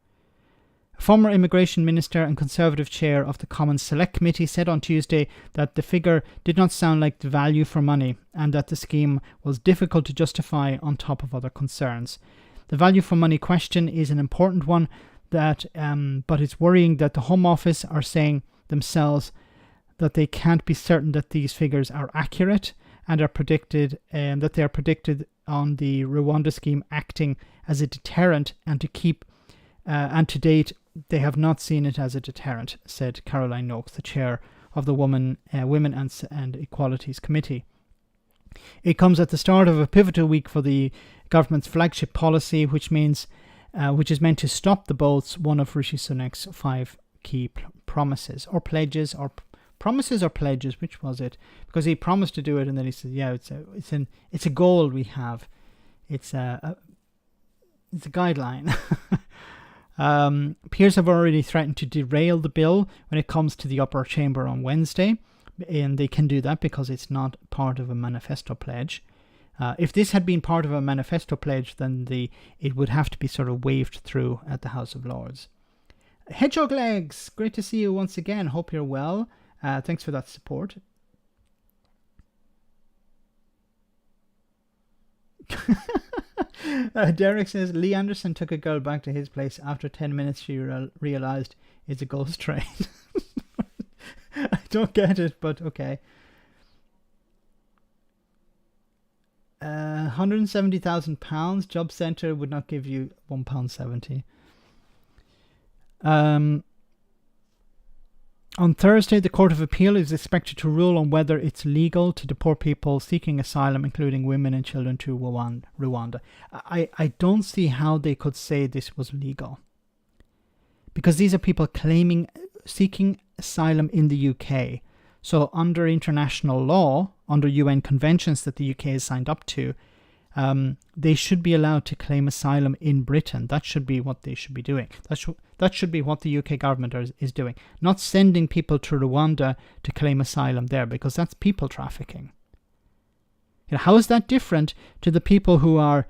Former Immigration Minister and Conservative Chair of the Commons Select Committee said on Tuesday that the figure did not sound like the value for money and that the scheme was difficult to justify on top of other concerns. The value for money question is an important one, but it's worrying that the Home Office are saying themselves that they can't be certain that these figures are accurate and are predicted, that they are predicted on the Rwanda scheme acting as a deterrent, and to date they have not seen it as a deterrent, said Caroline Noakes, the chair of the Women and Equalities Committee. It comes at the start of a pivotal week for the government's flagship policy, which is meant to stop the boats, one of Rishi Sunak's 5 key promises or pledges, or promises or pledges, which was it? Because he promised to do it, and then he said, "Yeah, it's a goal we have. It's a guideline." Peers have already threatened to derail the bill when it comes to the upper chamber on Wednesday, and they can do that because it's not part of a manifesto pledge. If this had been part of a manifesto pledge, then it would have to be sort of waved through at the House of Lords. Hedgehog Legs, great to see you once again. Hope you're well. Thanks for that support. Derek says Lee Anderson took a girl back to his place. After 10 minutes she realized it's a ghost train. I don't get it, but okay. £170,000. Job Centre would not give you £1.70. On Thursday, the Court of Appeal is expected to rule on whether it's legal to deport people seeking asylum, including women and children, to Rwanda. I don't see how they could say this was legal, because these are people seeking asylum in the UK. So under international law, under UN conventions that the UK has signed up to, they should be allowed to claim asylum in Britain. That should be what they should be doing. That should be what the UK government is doing. Not sending people to Rwanda to claim asylum there, because that's people trafficking. How is that different to the people who are,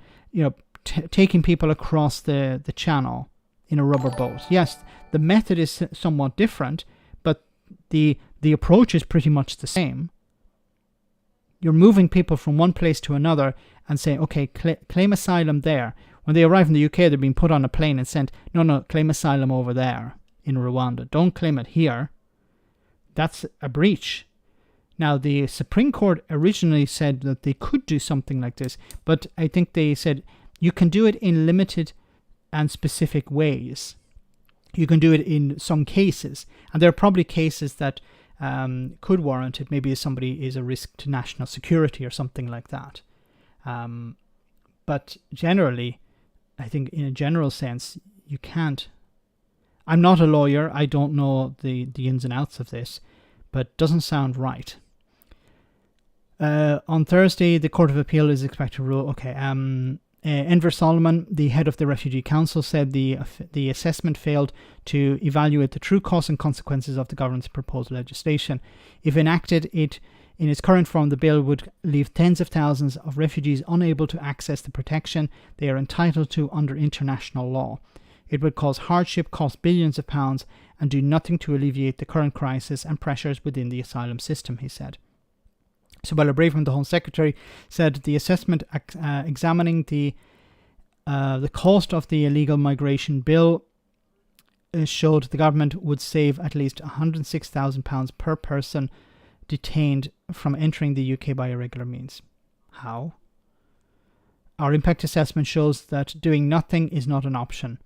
taking people across the channel in a rubber boat? Yes, the method is somewhat different, but the approach is pretty much the same. You're moving people from one place to another and saying, okay, claim asylum there. When they arrive in the UK, they're being put on a plane and sent, no, claim asylum over there in Rwanda. Don't claim it here. That's a breach. Now, the Supreme Court originally said that they could do something like this, but I think they said you can do it in limited and specific ways. You can do it in some cases, and there are probably cases that could warrant it. Maybe if somebody is a risk to national security or something like that. But generally, I think in a general sense, you can't. I'm not a lawyer. I don't know the ins and outs of this, but it doesn't sound right. On Thursday, the Court of Appeal is expected to rule. Okay. Enver Solomon, the head of the Refugee Council, said the assessment failed to evaluate the true costs and consequences of the government's proposed legislation. If enacted, it in its current form, the bill would leave tens of thousands of refugees unable to access the protection they are entitled to under international law. It would cause hardship, cost billions of pounds, and do nothing to alleviate the current crisis and pressures within the asylum system, he said. Suella Braverman, the Home Secretary, said the assessment examining the cost of the illegal migration bill showed the government would save at least £106,000 per person detained from entering the UK by irregular means. How? Our impact assessment shows that doing nothing is not an option.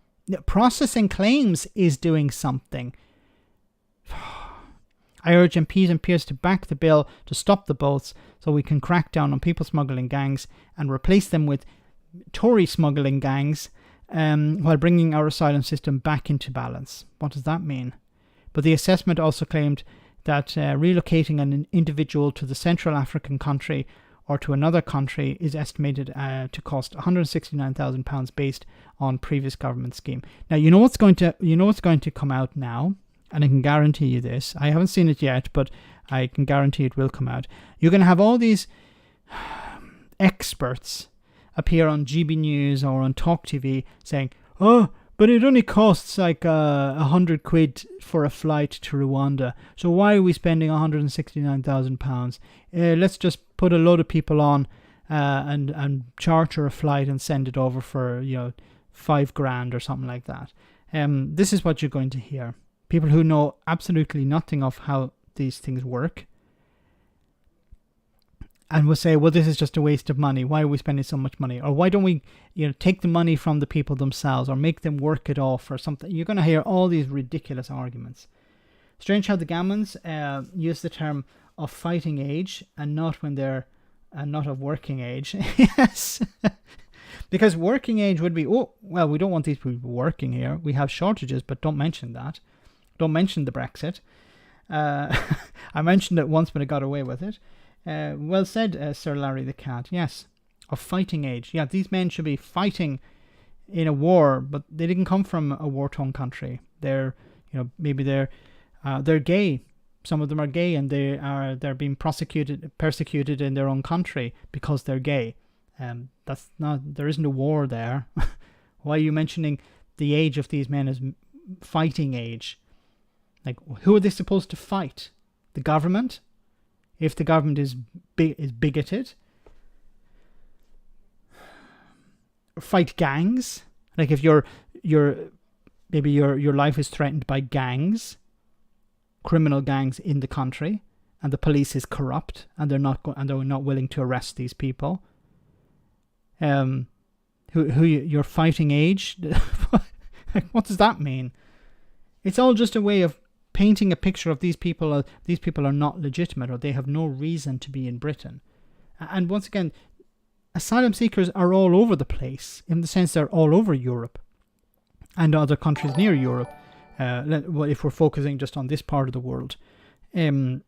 Processing claims is doing something. I urge MPs and peers to back the bill to stop the boats so we can crack down on people smuggling gangs and replace them with Tory smuggling gangs while bringing our asylum system back into balance. What does that mean? But the assessment also claimed that relocating an individual to the Central African country or to another country is estimated to cost £169,000 based on previous government scheme. Now you know what's going to come out now, and I can guarantee you this. I haven't seen it yet, but I can guarantee it will come out. You're going to have all these experts appear on GB News or on Talk TV saying, "Oh, but it only costs like £100 for a flight to Rwanda. So why are we spending £169,000? Let's just put a load of people on and charter a flight and send it over for £5,000 or something like that." This is what you're going to hear. People who know absolutely nothing of how these things work and will say, well, this is just a waste of money. Why are we spending so much money? Or why don't we take the money from the people themselves or make them work it off or something? You're going to hear all these ridiculous arguments. Strange how the Gammons use the term of fighting age and not when they're not of working age. Yes. Because working age would be, oh, well, we don't want these people working here. We have shortages, but don't mention that. Don't mention the Brexit. I mentioned it once, but I got away with it. Well said, Sir Larry the Cat. Yes, of fighting age. Yeah, these men should be fighting in a war, but they didn't come from a war-torn country. They're, maybe they're gay. Some of them are gay, and they're being persecuted in their own country because they're gay. There isn't a war there. Why are you mentioning the age of these men as fighting age? Like, who are they supposed to fight? The government? If the government is bigoted? Fight gangs? Like if maybe your life is threatened by gangs, criminal gangs in the country, and the police is corrupt, and they're not willing to arrest these people. You're fighting age? What does that mean? It's all just a way of painting a picture of these people are not legitimate, or they have no reason to be in Britain. And once again, asylum seekers are all over the place, in the sense they're all over Europe and other countries near Europe. If we're focusing just on this part of the world, the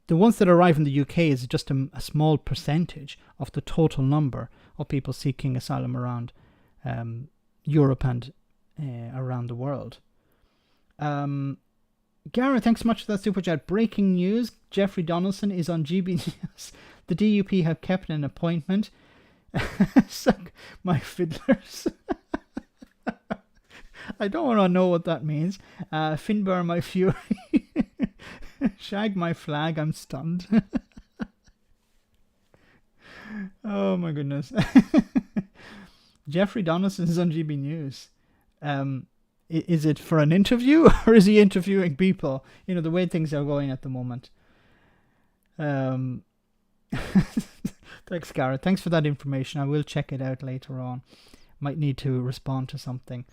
ones that arrive in the UK is just a small percentage of the total number of people seeking asylum around Europe and around the world. Gareth, thanks so much for that super chat. Breaking news: Jeffrey Donaldson is on GB News. The DUP have kept an appointment. Suck my fiddlers. I don't want to know what that means. Finbar my fury. Shag my flag. I'm stunned. Oh my goodness. Jeffrey Donaldson is on GB News. Is it for an interview, or is he interviewing people? The way things are going at the moment. Thanks, Gareth. Thanks for that information. I will check it out later on. Might need to respond to something.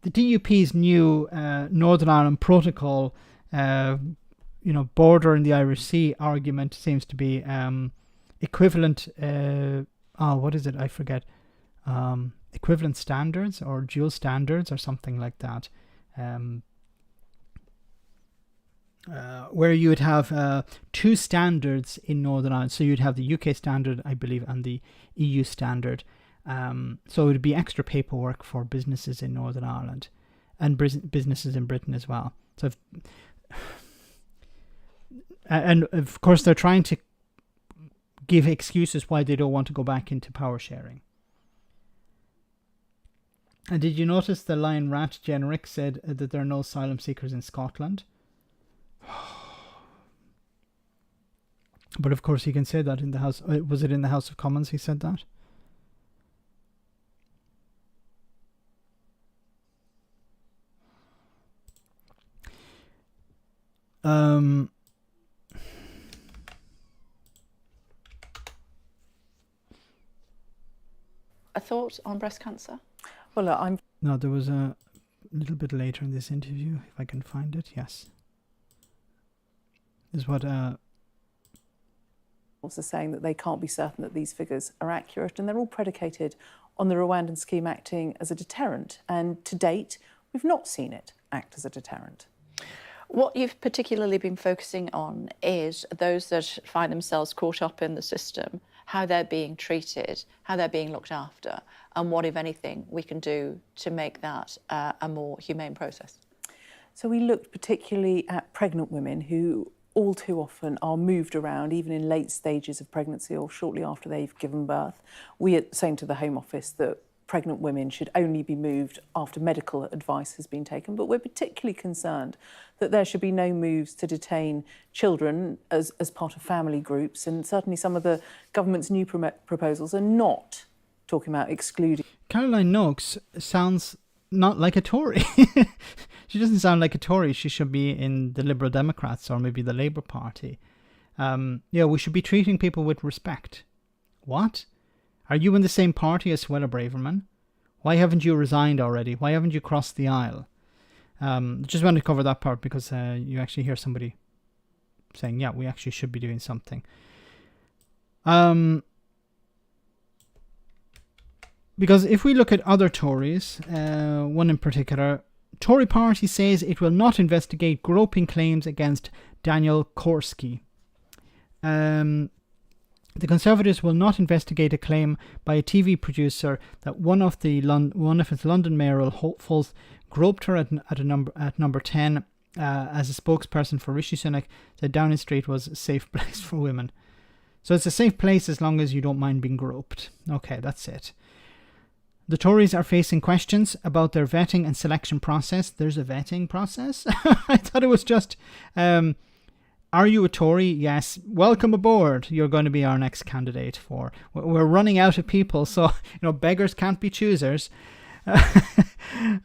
the DUP's new Northern Ireland Protocol, border in the Irish Sea argument seems to be equivalent. What is it? I forget. Equivalent standards or dual standards or something like that. Where you would have two standards in Northern Ireland. So you'd have the UK standard, I believe, and the EU standard. So it would be extra paperwork for businesses in Northern Ireland and businesses in Britain as well. So, and of course, they're trying to give excuses why they don't want to go back into power sharing. And did you notice the Lion Rat generic said that there are no asylum seekers in Scotland? But of course he can say that in the House. Was it in the House of Commons he said that? A thought on breast cancer? Well, look, No, there was a little bit later in this interview, if I can find it. Yes. Is what Also saying that they can't be certain that these figures are accurate, and they're all predicated on the Rwandan scheme acting as a deterrent. And to date, we've not seen it act as a deterrent. What you've particularly been focusing on is those that find themselves caught up in the system, how they're being treated, how they're being looked after, and what, if anything, we can do to make that a more humane process. So we looked particularly at pregnant women who all too often are moved around, even in late stages of pregnancy or shortly after they've given birth. We are saying to the Home Office that pregnant women should only be moved after medical advice has been taken, but we're particularly concerned that there should be no moves to detain children as part of family groups, and certainly some of the government's new proposals are not talking about excluding. Caroline Noakes sounds not like a Tory. She doesn't sound like a Tory. She should be in the Liberal Democrats or maybe the Labour Party. We should be treating people with respect. What? Are you in the same party as Suella Braverman? Why haven't you resigned already? Why haven't you crossed the aisle? Just wanted to cover that part because you actually hear somebody saying, yeah, we actually should be doing something. Because if we look at other Tories, one in particular, Tory party says it will not investigate groping claims against Daniel Korski. The Conservatives will not investigate a claim by a TV producer that one of its London mayoral hopefuls groped her at number 10 as a spokesperson for Rishi Sunak said Downing Street was a safe place for women. So it's a safe place as long as you don't mind being groped. Okay, that's it. The Tories are facing questions about their vetting and selection process. There's a vetting process? I thought it was just, are you a Tory? Yes. Welcome aboard. You're going to be our next candidate for. We're running out of people, so beggars can't be choosers.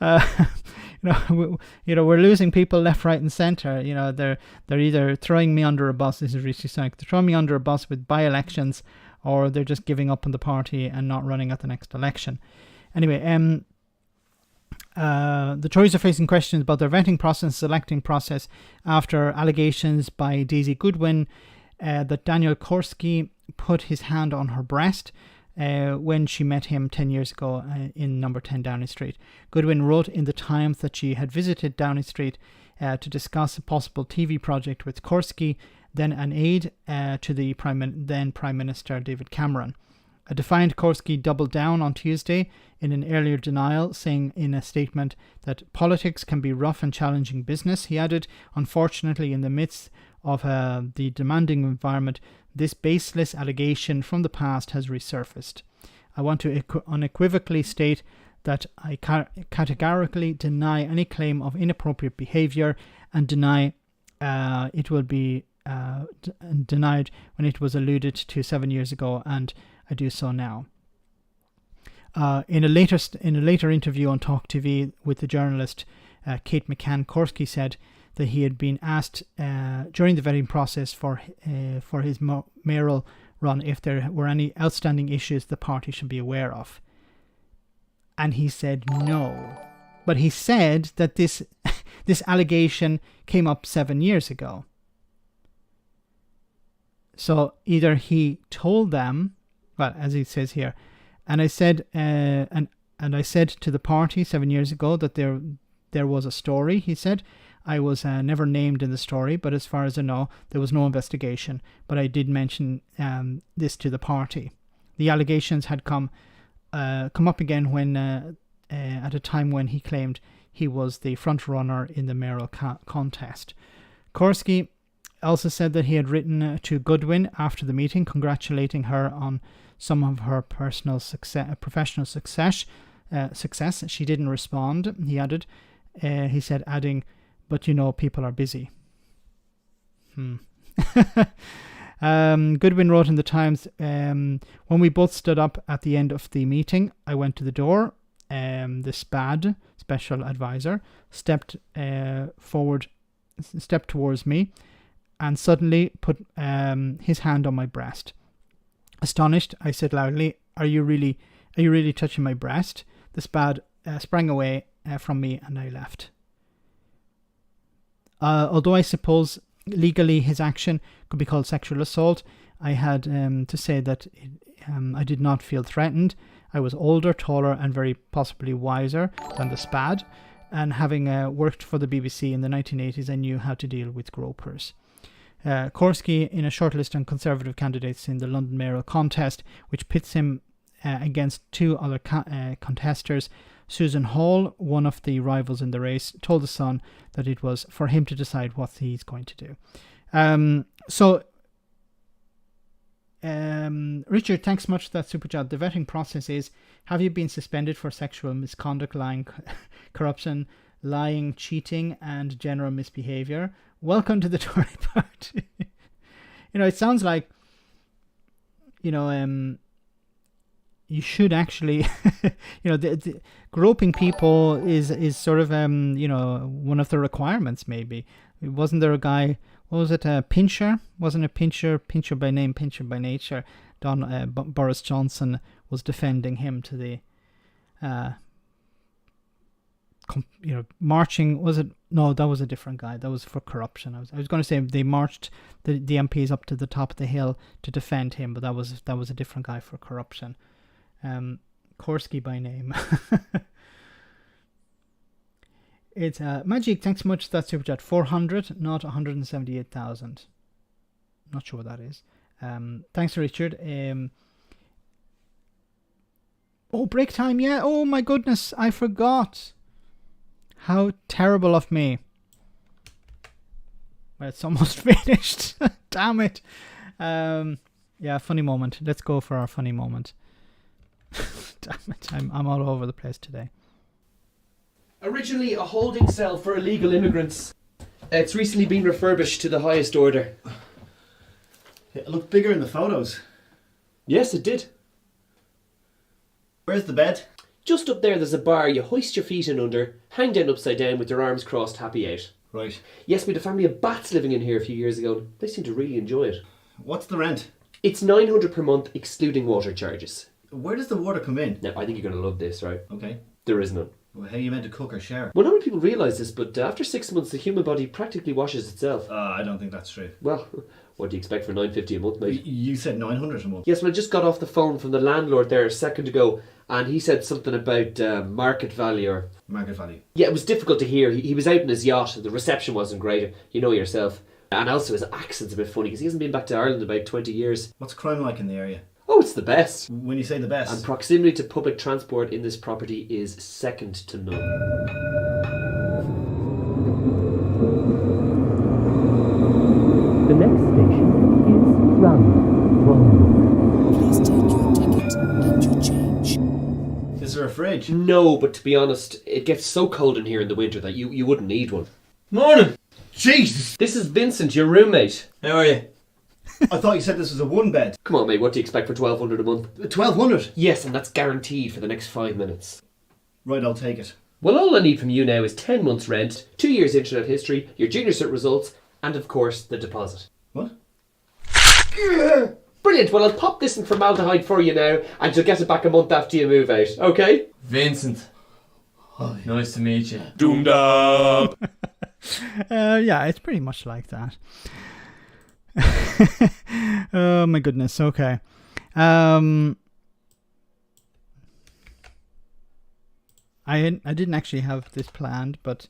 We're losing people left, right, and centre. They're either throwing me under a bus. This is Rishi Sunak. They're throwing me under a bus with by-elections, or they're just giving up on the party and not running at the next election. Anyway, the Tories are facing questions about their vetting process, selecting process, after allegations by Daisy Goodwin that Daniel Korski put his hand on her breast when she met him 10 years ago in number 10 Downing Street. Goodwin wrote in the Times that she had visited Downing Street to discuss a possible TV project with Korski, then an aide to the then Prime Minister David Cameron. A defiant Korski doubled down on Tuesday in an earlier denial, saying in a statement that politics can be rough and challenging business. He added, unfortunately, in the midst of the demanding environment, this baseless allegation from the past has resurfaced. I want to unequivocally state that I categorically deny any claim of inappropriate behaviour and deny it will be denied when it was alluded to 7 years ago, and I do so now. In a later interview on Talk TV with the journalist Kate McCann, Korski said that he had been asked during the vetting process for his mayoral run if there were any outstanding issues the party should be aware of, and he said no. But he said that this allegation came up 7 years ago. So either he told them, well, as he says here, and I said, and I said to the party 7 years ago that there was a story. He said, I was never named in the story, but as far as I know, there was no investigation. But I did mention this to the party. The allegations had come up again when at a time when he claimed he was the front runner in the mayoral contest. Korsky also said that he had written to Goodwin after the meeting, congratulating her on some of her professional success. She didn't respond, he added. He said, adding, but you know, people are busy. Goodwin wrote in the Times, when we both stood up at the end of the meeting, I went to the door. The SPAD, special advisor, stepped towards me and suddenly put his hand on my breast. Astonished, I said loudly, Are you really touching my breast? The SPAD sprang away from me and I left. Although I suppose legally his action could be called sexual assault, I had to say that I did not feel threatened. I was older, taller and very possibly wiser than the SPAD, and having worked for the BBC in the 1980s, I knew how to deal with gropers. Korsky, in a shortlist on Conservative candidates in the London mayoral contest, which pits him against two other contesters, Susan Hall, one of the rivals in the race, told The Sun that it was for him to decide what he's going to do. Richard, thanks much for that super chat. The vetting process is, have you been suspended for sexual misconduct, lying, corruption, lying, cheating, and general misbehaviour? Welcome to the Tory party. It sounds like, you should actually, the groping people is sort of, one of the requirements maybe. Wasn't there a guy, what was it, Pincher? Wasn't it Pincher by name, Pincher by nature? Boris Johnson was defending him to the, marching, was it? No, that was a different guy. That was for corruption. I was going to say they marched the MPs up to the top of the hill to defend him, but that was a different guy for corruption. Korsky by name. It's Magic, thanks so much for that super chat. 400, not 178,000. Not sure what that is. Thanks, Richard. Break time, yeah. Oh my goodness, I forgot. How terrible of me. Well, it's almost finished. Damn it. Yeah, funny moment. Let's go for our funny moment. Damn it, I'm all over the place today. Originally a holding cell for illegal immigrants, it's recently been refurbished to the highest order. It looked bigger in the photos. Yes, it did. Where's the bed? Just up there there's a bar you hoist your feet in under, hang down upside down with your arms crossed, happy out. Right. Yes, we had a family of bats living in here a few years ago. They seem to really enjoy it. What's the rent? It's £900 per month excluding water charges. Where does the water come in? Now, I think you're going to love this, right? Okay. There is none. Well, how are you meant to cook or shower? Well, not many people realise this, but after 6 months the human body practically washes itself. I don't think that's true. Well, what do you expect for $9.50 a month, mate? You said $900 a month. Yes, well, I just got off the phone from the landlord there a second ago, and he said something about market value or... Market value? Yeah, it was difficult to hear. He was out in his yacht, the reception wasn't great, you know yourself. And also his accent's a bit funny, because he hasn't been back to Ireland in about 20 years. What's crime like in the area? Oh, it's the best. When you say the best? And proximity to public transport in this property is second to none. The next station is Rwanda. Please take your ticket and your change. Is there a fridge? No, but to be honest, it gets so cold in here in the winter that you wouldn't need one. Morning! Jesus! This is Vincent, your roommate. How are you? I thought you said this was a one bed. Come on, mate, what do you expect for $1,200 a month? $1,200? Yes, and that's guaranteed for the next 5 minutes. Right, I'll take it. Well, all I need from you now is 10 months rent, 2 years internet history, your junior cert results, and of course, the deposit. What? Brilliant, well I'll pop this in formaldehyde for you now, and you'll get it back a month after you move out, okay? Vincent, Hi. Nice to meet you. Doomed up. Yeah, it's pretty much like that. Oh my goodness. Okay. I didn't actually have this planned, but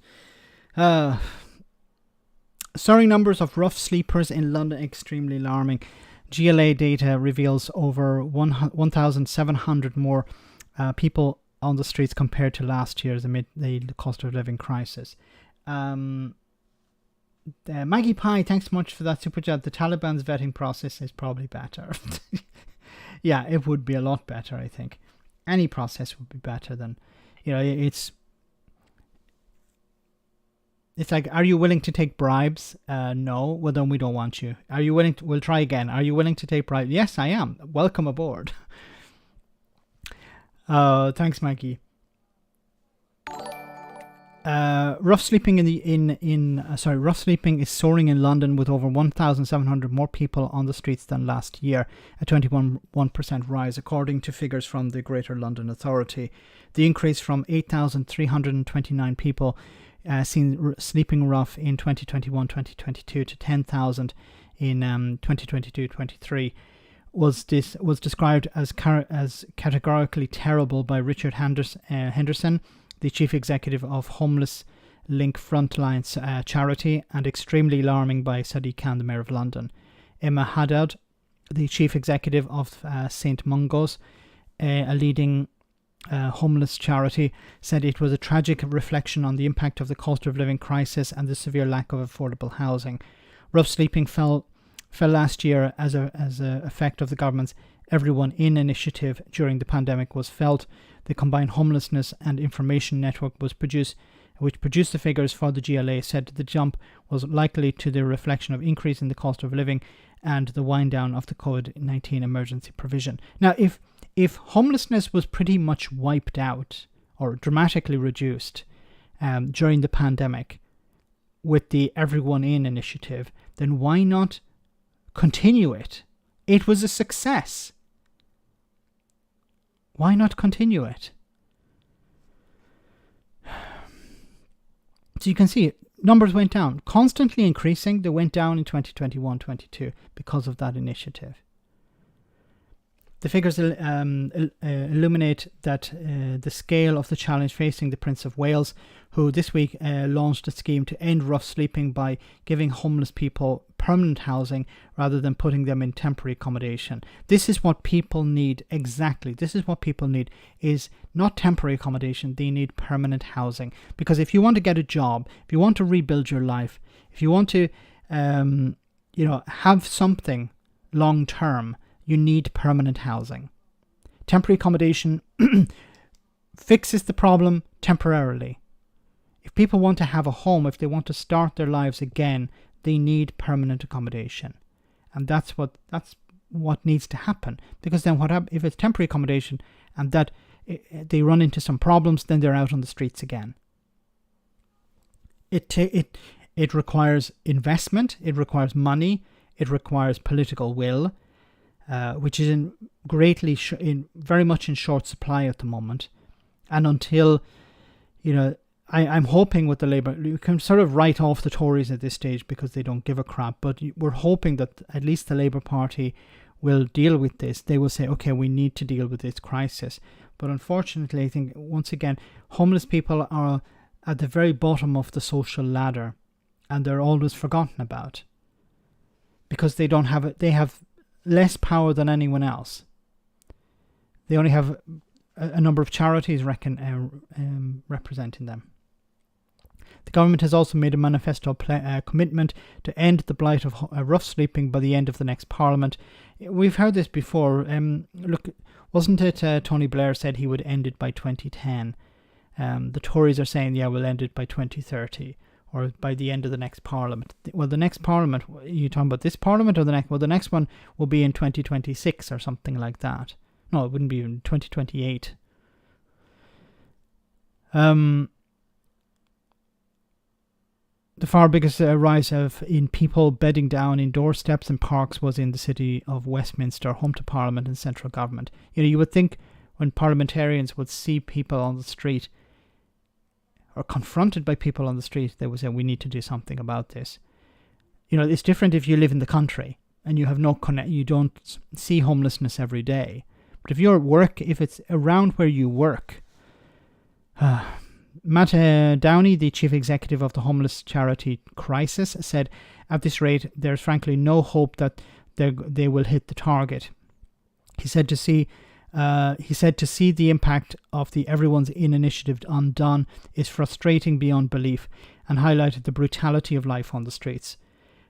soaring numbers of rough sleepers in London extremely alarming. GLA data reveals over 1,700 more people on the streets compared to last year's amid the cost of living crisis. Maggie Pie, thanks so much for that super chat. The Taliban's vetting process is probably better. Yeah, it would be a lot better, I think. Any process would be better than, it's like, are you willing to take bribes? No. Well, then we don't want you. Are you willing to, we'll try again. Are you willing to take bribes? Yes, I am. Welcome aboard. Thanks, Maggie. Rough sleeping rough sleeping is soaring in London with over 1,700 more people on the streets than last year, a 21% rise according to figures from the Greater London Authority. The increase from 8,329 people seen sleeping rough in 2021-2022 to 10,000 in 2022-23 was described as categorically terrible by Richard Henderson, the chief executive of Homeless Link Frontlines charity, and extremely alarming by Sadiq Khan, the Mayor of London. Emma Haddad, the chief executive of St Mungo's, a leading homeless charity, said it was a tragic reflection on the impact of the cost of living crisis and the severe lack of affordable housing. Rough sleeping fell last year as a effect of the government's Everyone In initiative during the pandemic was felt. The combined homelessness and information network which produced the figures for the GLA said the jump was likely to the reflection of increase in the cost of living and the wind down of the COVID-19 emergency provision. Now, if homelessness was pretty much wiped out or dramatically reduced during the pandemic with the Everyone In initiative, then why not continue it? It was a success. Why not continue it? So you can see numbers went down, constantly increasing. They went down in 2021-22 because of that initiative. The figures illuminate that the scale of the challenge facing the Prince of Wales, who this week launched a scheme to end rough sleeping by giving homeless people permanent housing rather than putting them in temporary accommodation. This is what people need, exactly. This is what people need, is not temporary accommodation. They need permanent housing. Because if you want to get a job, if you want to rebuild your life, if you want to have something long term, you need permanent housing. Temporary accommodation fixes the problem temporarily. If people want to have a home, if they want to start their lives again, they need permanent accommodation. And that's what needs to happen. Because then if it's temporary accommodation and that they run into some problems, then they're out on the streets again. It requires investment, it requires money, it requires political will, which is very much in short supply at the moment. And until, I'm hoping with the Labour, you can sort of write off the Tories at this stage because they don't give a crap, but we're hoping that at least the Labour Party will deal with this. They will say, okay, we need to deal with this crisis. But unfortunately, I think, once again, homeless people are at the very bottom of the social ladder and they're always forgotten about because they have less power than anyone else. They only have a number of charities representing them. The government has also made a manifesto commitment to end the blight of rough sleeping by the end of the next Parliament. We've heard this before. Look, wasn't it Tony Blair said he would end it by 2010? The Tories are saying, yeah, we'll end it by 2030 or by the end of the next Parliament. Well, the next Parliament, are you talking about this Parliament or the next? Well, the next one will be in 2026 or something like that. No, it wouldn't be in 2028. The far biggest rise in people bedding down in doorsteps and parks was in the city of Westminster, home to Parliament and central government. You would think when parliamentarians would see people on the street, or confronted by people on the street, they would say, we need to do something about this. You know, it's different if you live in the country and you have no you don't see homelessness every day. But if it's around where you work, Matt Downey, the chief executive of the homeless charity Crisis, said, at this rate, there's frankly no hope that they will hit the target. He said to see the impact of the Everyone's In initiative undone is frustrating beyond belief, and highlighted the brutality of life on the streets.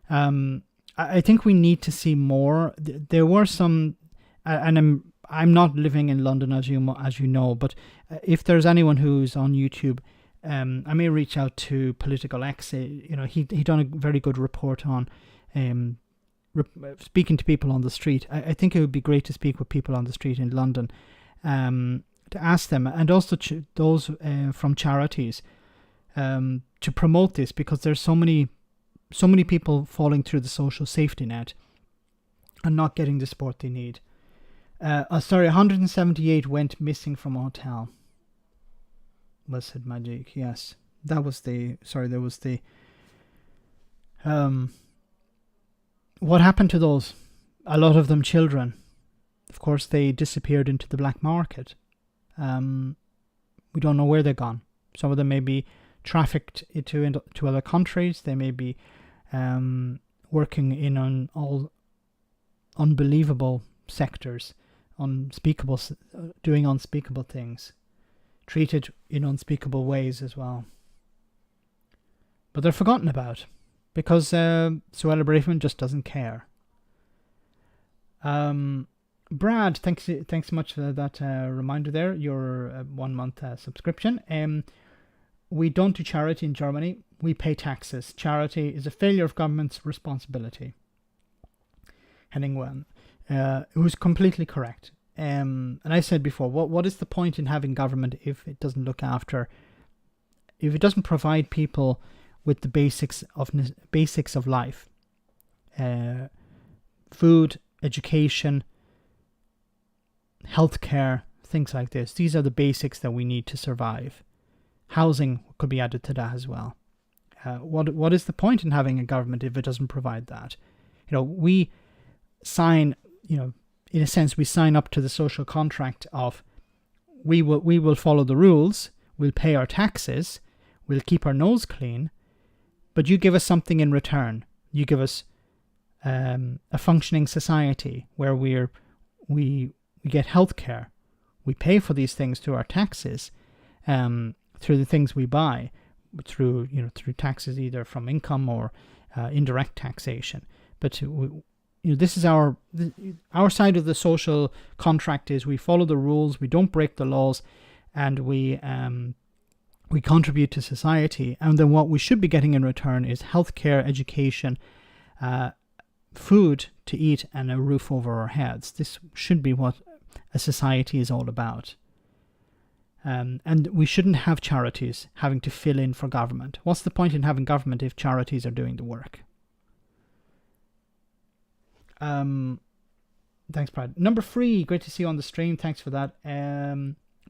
I think we need to see more. There were some, and I'm not living in London as you know, but if there's anyone who's on YouTube, I may reach out to Political X. You know, he done a very good report on speaking to people on the street. I think it would be great to speak with people on the street in London, to ask them, and also those from charities, to promote this, because there's so many people falling through the social safety net and not getting the support they need. 178 went missing from a hotel. Blessed magic, yes. There was the what happened to those? A lot of them children. Of course, they disappeared into the black market. We don't know where they're gone. Some of them may be trafficked to other countries. They may be working in on all unbelievable sectors, doing unspeakable things, treated in unspeakable ways as well. But they're forgotten about, because Suella Braverman just doesn't care. Brad, thanks so much for that reminder there, your 1 month subscription. We don't do charity in Germany, we pay taxes. Charity is a failure of government's responsibility. Henning Wen, who's completely correct. And I said before, what is the point in having government if it doesn't look after, if it doesn't provide people with the basics of life, food, education, healthcare, things like this. These are the basics that we need to survive. Housing could be added to that as well. What is the point in having a government if it doesn't provide that? You know, we sign, in a sense, we sign up to the social contract of we will follow the rules, we'll pay our taxes, we'll keep our nose clean, but you give us something in return. You give us a functioning society where we get healthcare. We pay for these things through our taxes, through the things we buy, through taxes either from income or indirect taxation. But this is our side of the social contract. Is we follow the rules, we don't break the laws, and we contribute to society. And then what we should be getting in return is healthcare, education, food to eat, and a roof over our heads. This should be what a society is all about. And we shouldn't have charities having to fill in for government. What's the point in having government if charities are doing the work? Thanks, Brad. Number 3, great to see you on the stream. Thanks for that,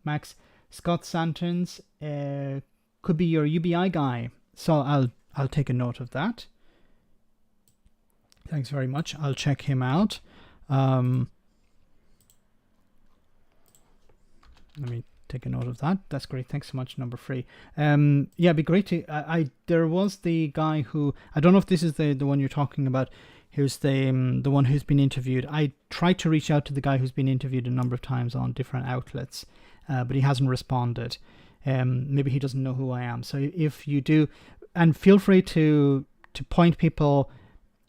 Max. Scott Santons could be your UBI guy, so I'll take a note of that. Thanks very much. I'll check him out. Let me take a note of that. That's great. Thanks so much, number 3. Yeah, it'd be great to. There was the guy who, I don't know if this is the one you're talking about. Who's the one who's been interviewed? I tried to reach out to the guy who's been interviewed a number of times on different outlets, but he hasn't responded. Maybe he doesn't know who I am. So if you do, and feel free to point people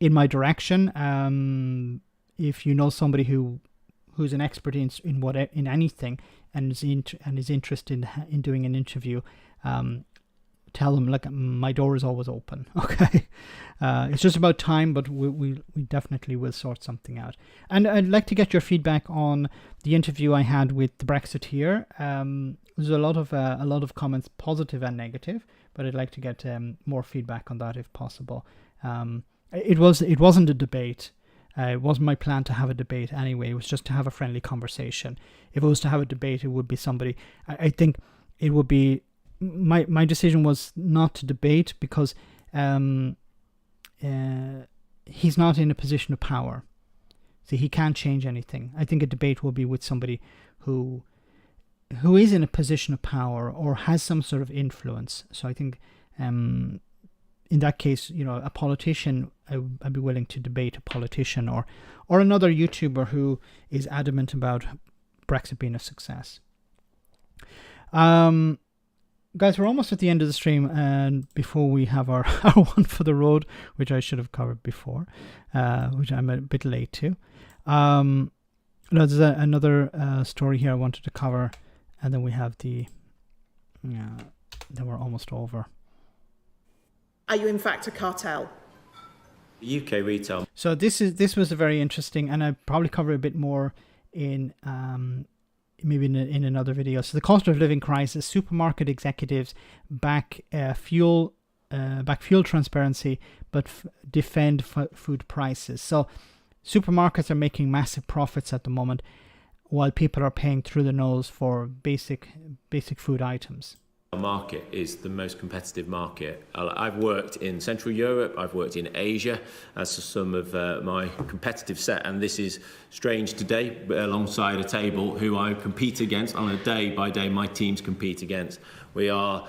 in my direction. If you know somebody who's an expert in anything and is interested in doing an interview, tell them, like, my door is always open. Okay, it's just about time, but we definitely will sort something out. And I'd like to get your feedback on the interview I had with the Brexiteer. There's a lot of comments, positive and negative, but I'd like to get more feedback on that if possible. It wasn't a debate. It wasn't my plan to have a debate anyway. It was just to have a friendly conversation. If it was to have a debate, it would be somebody. I think it would be my decision was not to debate because he's not in a position of power. See, he can't change anything. I think a debate will be with somebody who is in a position of power or has some sort of influence. So I think in that case, a politician, I'd be willing to debate a politician or another YouTuber who is adamant about Brexit being a success. Guys, we're almost at the end of the stream, and before we have our one for the road, which I should have covered before, which I'm a bit late to. There's another story here I wanted to cover, and then we have then we're almost over. Are you in fact a cartel? UK retail. So this was a very interesting, and I probably cover a bit more in maybe in another video. So the cost of living crisis, supermarket executives back fuel transparency, but defend food prices. So supermarkets are making massive profits at the moment, while people are paying through the nose for basic food items. Our market is the most competitive market. I've worked in Central Europe, I've worked in Asia as some of my competitive set, and this is strange today alongside a table who I compete against on a day-by-day my teams compete against. We are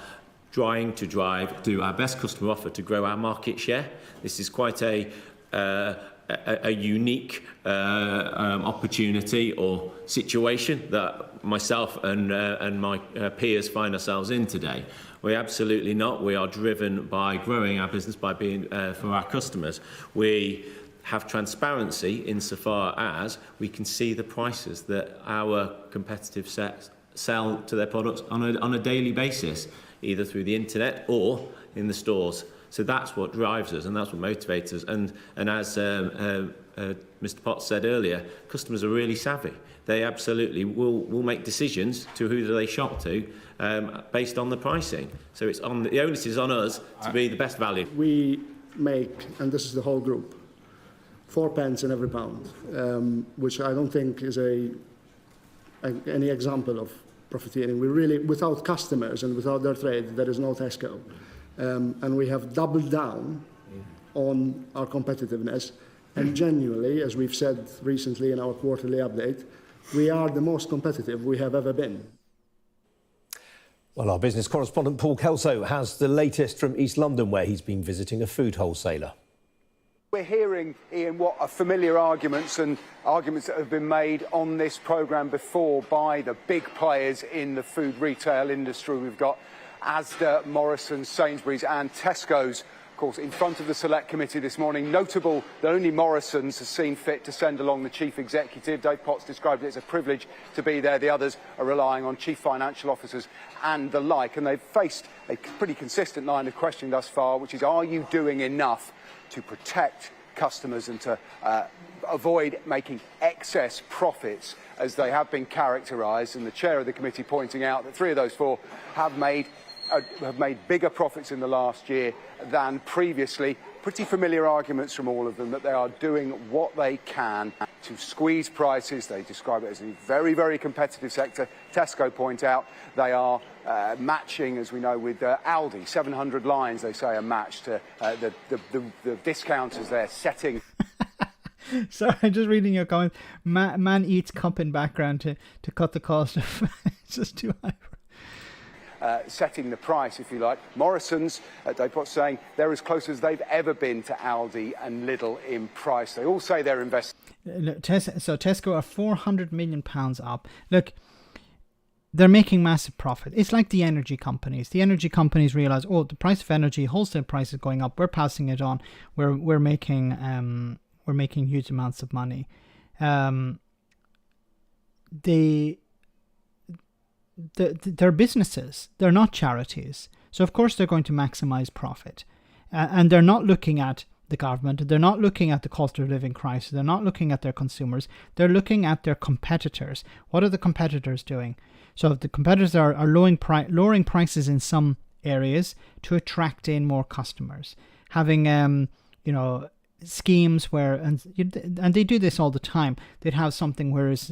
trying to do our best customer offer to grow our market share. This is quite a unique opportunity or situation that myself and my peers find ourselves in today. We're absolutely not. We are driven by growing our business by being for our customers. We have transparency insofar as we can see the prices that our competitive sets sell to their products on a daily basis, either through the internet or in the stores. So that's what drives us, and that's what motivates us. And as Mr. Potts said earlier, customers are really savvy. They absolutely will make decisions to who do they shop to based on the pricing. So it's the onus is on us to be the best value. We make, and this is the whole group, 4 pence in every pound, which I don't think is any example of profiteering. We really, without customers and without their trade, there is no Tesco. And we have doubled down on our competitiveness, and genuinely, as we've said recently in our quarterly update, we are the most competitive we have ever been. Well, our business correspondent Paul Kelso has the latest from East London, where he's been visiting a food wholesaler. We're hearing, Ian, what are familiar arguments and arguments that have been made on this programme before by the big players in the food retail industry. We've got Asda, Morrisons, Sainsbury's and Tesco's, of course, in front of the Select Committee this morning. Notable that only Morrisons has seen fit to send along the Chief Executive. Dave Potts described it as a privilege to be there. The others are relying on Chief Financial Officers and the like. And they've faced a pretty consistent line of questioning thus far, which is, are you doing enough to protect customers and to avoid making excess profits as they have been characterised? And the chair of the committee pointing out that 3 of those 4 have made bigger profits in the last year than previously. Pretty familiar arguments from all of them that they are doing what they can to squeeze prices. They describe it as a very, very competitive sector. Tesco point out they are matching, as we know, with Aldi. 700 lines, they say, are matched to the discounters they're setting. Sorry, I'm just reading your comment. Man eats cup in background to cut the cost of it's just too high. Setting the price, if you like. Morrisons, Dave Potts saying they're as close as they've ever been to Aldi and Lidl in price. They all say they're investing. So Tesco are £400 million up. Look, they're making massive profit. It's like the energy companies. The energy companies realise, oh, the price of energy, wholesale price is going up. We're passing it on. We're making huge amounts of money. They're businesses. They're not charities. So of course they're going to maximize profit, and they're not looking at the government. They're not looking at the cost of living crisis. They're not looking at their consumers. They're looking at their competitors. What are the competitors doing? So the competitors are lowering prices in some areas to attract in more customers, having schemes where, and they do this all the time, they'd have something whereas,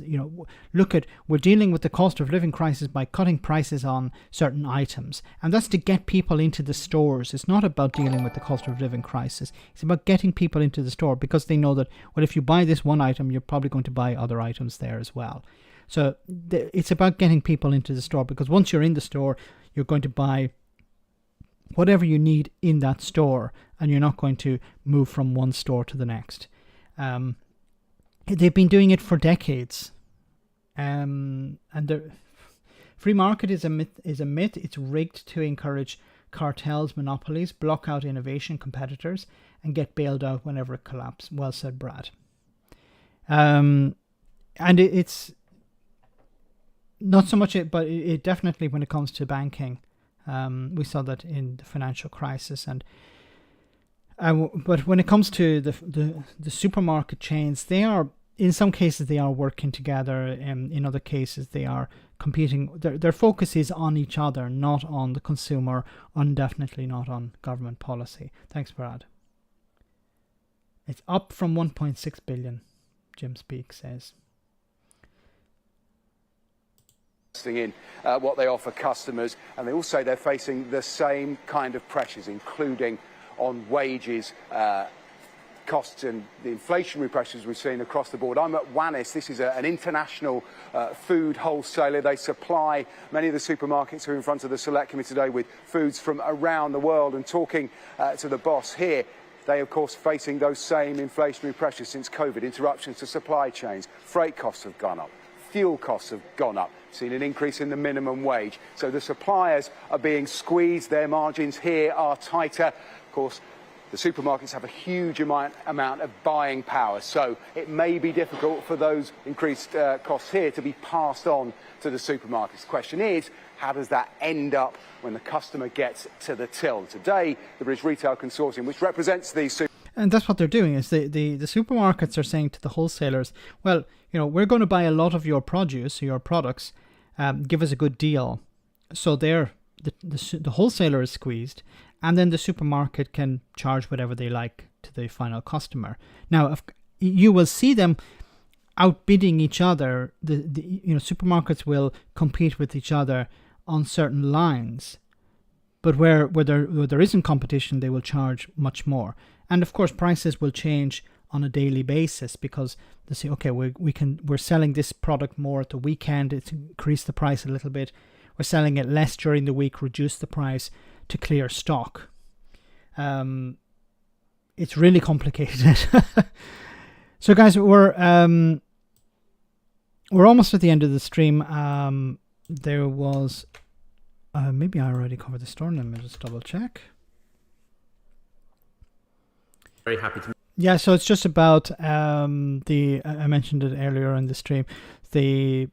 look at, we're dealing with the cost of living crisis by cutting prices on certain items. And that's to get people into the stores. It's not about dealing with the cost of living crisis. It's about getting people into the store because they know that, well, if you buy this one item, you're probably going to buy other items there as well. So it's about getting people into the store, because once you're in the store, you're going to buy whatever you need in that store, and you're not going to move from one store to the next. They've been doing it for decades. And the free market is a myth. It's rigged to encourage cartels, monopolies, block out innovation, competitors, and get bailed out whenever it collapses. Well said, Brad. And it's not so much but it definitely, when it comes to banking, we saw that in the financial crisis, and but when it comes to the supermarket chains, they are, in some cases they are working together, and in other cases they are competing. Their focus is on each other, not on the consumer, and definitely not on government policy. Thanks, Brad. It's up from 1.6 billion, Jim Speak says. In what they offer customers, and they all say they're facing the same kind of pressures, including on wages, costs, and the inflationary pressures we've seen across the board. I'm at Wannis. This is an international food wholesaler. They supply many of the supermarkets who are in front of the Select Committee today with foods from around the world. And talking to the boss here, they, of course, facing those same inflationary pressures since COVID. Interruptions to supply chains, freight costs have gone up, fuel costs have gone up, seen an increase in the minimum wage. So the suppliers are being squeezed, their margins here are tighter. Of course, the supermarkets have a huge amount of buying power, so it may be difficult for those increased costs here to be passed on to the supermarkets. The question is, how does that end up when the customer gets to the till? Today, the British Retail Consortium, which represents these supermarkets, and that's what they're doing, is the supermarkets are saying to the wholesalers, well, we're going to buy a lot of your produce, your products, give us a good deal. So the wholesaler is squeezed, and then the supermarket can charge whatever they like to the final customer. Now, you will see them outbidding each other. Supermarkets will compete with each other on certain lines, but where there isn't competition, they will charge much more. And of course, prices will change on a daily basis, because they say, okay, we're selling this product more at the weekend, it's increased the price a little bit. We're selling it less during the week, reduce the price to clear stock. It's really complicated. So guys, we're almost at the end of the stream. There was maybe I already covered the store. Let me just double check. Very happy to. Yeah, so it's just about I mentioned it earlier in the stream. The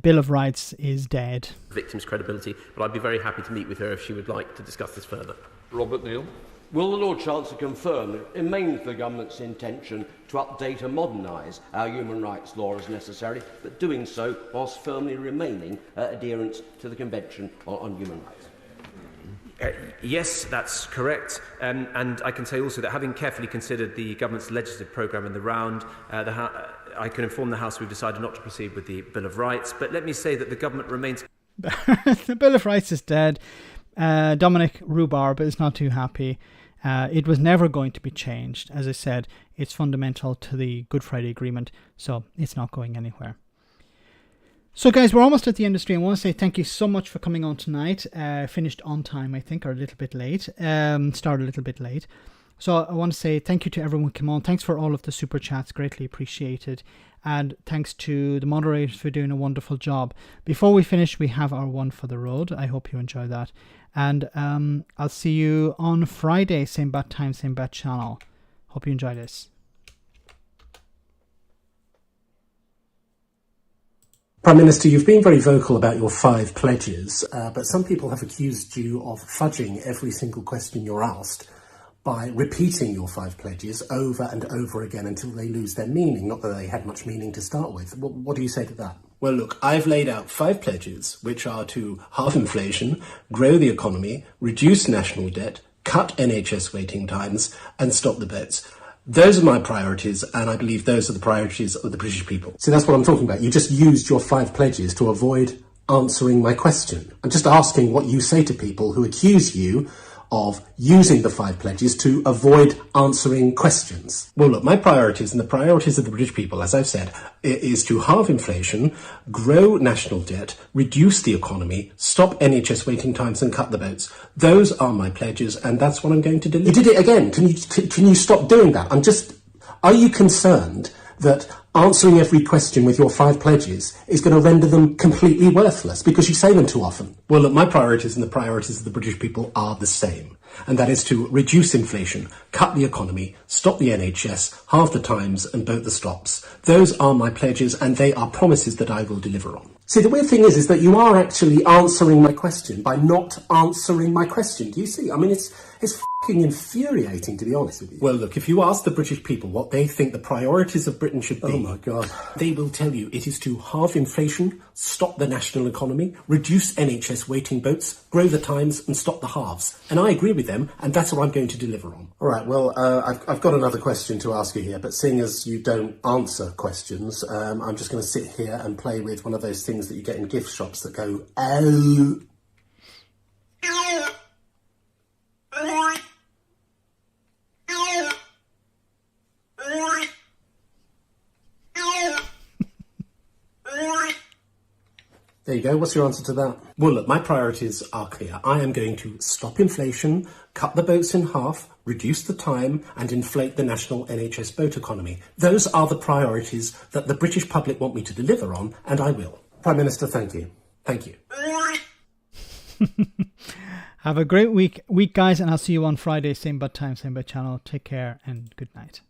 Bill of Rights is dead. Victims' credibility, but I'd be very happy to meet with her if she would like to discuss this further. Robert Neal. Will the Lord Chancellor confirm that it remains the Government's intention to update and modernise our human rights law as necessary, but doing so whilst firmly remaining adherent to the Convention on Human Rights? Yes, that's correct. And I can say also that having carefully considered the Government's legislative programme in the round, I can inform the House we've decided not to proceed with the Bill of Rights. But let me say that the Government remains... The Bill of Rights is dead. Dominic Raab is not too happy. It was never going to be changed. As I said, it's fundamental to the Good Friday Agreement, so it's not going anywhere. So guys, we're almost at the end of the stream. I want to say thank you so much for coming on tonight. Finished on time, I think, or a little bit late. Started a little bit late. So I want to say thank you to everyone who came on. Thanks for all of the super chats, greatly appreciated. And thanks to the moderators for doing a wonderful job. Before we finish, we have our one for the road. I hope you enjoy that. And I'll see you on Friday, same bat time, same bat channel. Hope you enjoy this. Prime Minister, you've been very vocal about your 5 pledges, but some people have accused you of fudging every single question you're asked by repeating your 5 pledges over and over again until they lose their meaning, not that they had much meaning to start with. What do you say to that? Well, look, I've laid out 5 pledges, which are to halve inflation, grow the economy, reduce national debt, cut NHS waiting times, and stop the bets. Those are my priorities, and I believe those are the priorities of the British people. See, that's what I'm talking about. You just used your 5 pledges to avoid answering my question. I'm just asking what you say to people who accuse you of using the 5 pledges to avoid answering questions. Well, look, my priorities and the priorities of the British people, as I've said, is to halve inflation, grow national debt, reduce the economy, stop NHS waiting times and cut the votes. Those are my pledges, and that's what I'm going to deliver. You did it again. Can you stop doing that? Are you concerned that answering every question with your 5 pledges is going to render them completely worthless because you say them too often? Well, look, my priorities and the priorities of the British people are the same, and that is to reduce inflation, cut the economy, stop the NHS, halve the times and boat the stops. Those are my pledges, and they are promises that I will deliver on. See, the weird thing is that you are actually answering my question by not answering my question. Do you see? I mean, it's fucking infuriating, to be honest with you. Well, look, if you ask the British people what they think the priorities of Britain should be, oh my God, they will tell you it is to halve inflation, stop the national economy, reduce NHS waiting boats, grow the times and stop the halves. And I agree with them, and that's what I'm going to deliver on. All right, well, I've got another question to ask you here, but seeing as you don't answer questions, I'm just going to sit here and play with one of those things that you get in gift shops that go, oh. There you go. What's your answer to that? Well, look, my priorities are clear. I am going to stop inflation, cut the boats in half, reduce the time, and inflate the national NHS boat economy. Those are the priorities that the British public want me to deliver on, and I will. Prime Minister, thank you. Thank you. Have a great week, guys, and I'll see you on Friday, same bad time, same bad channel. Take care and good night.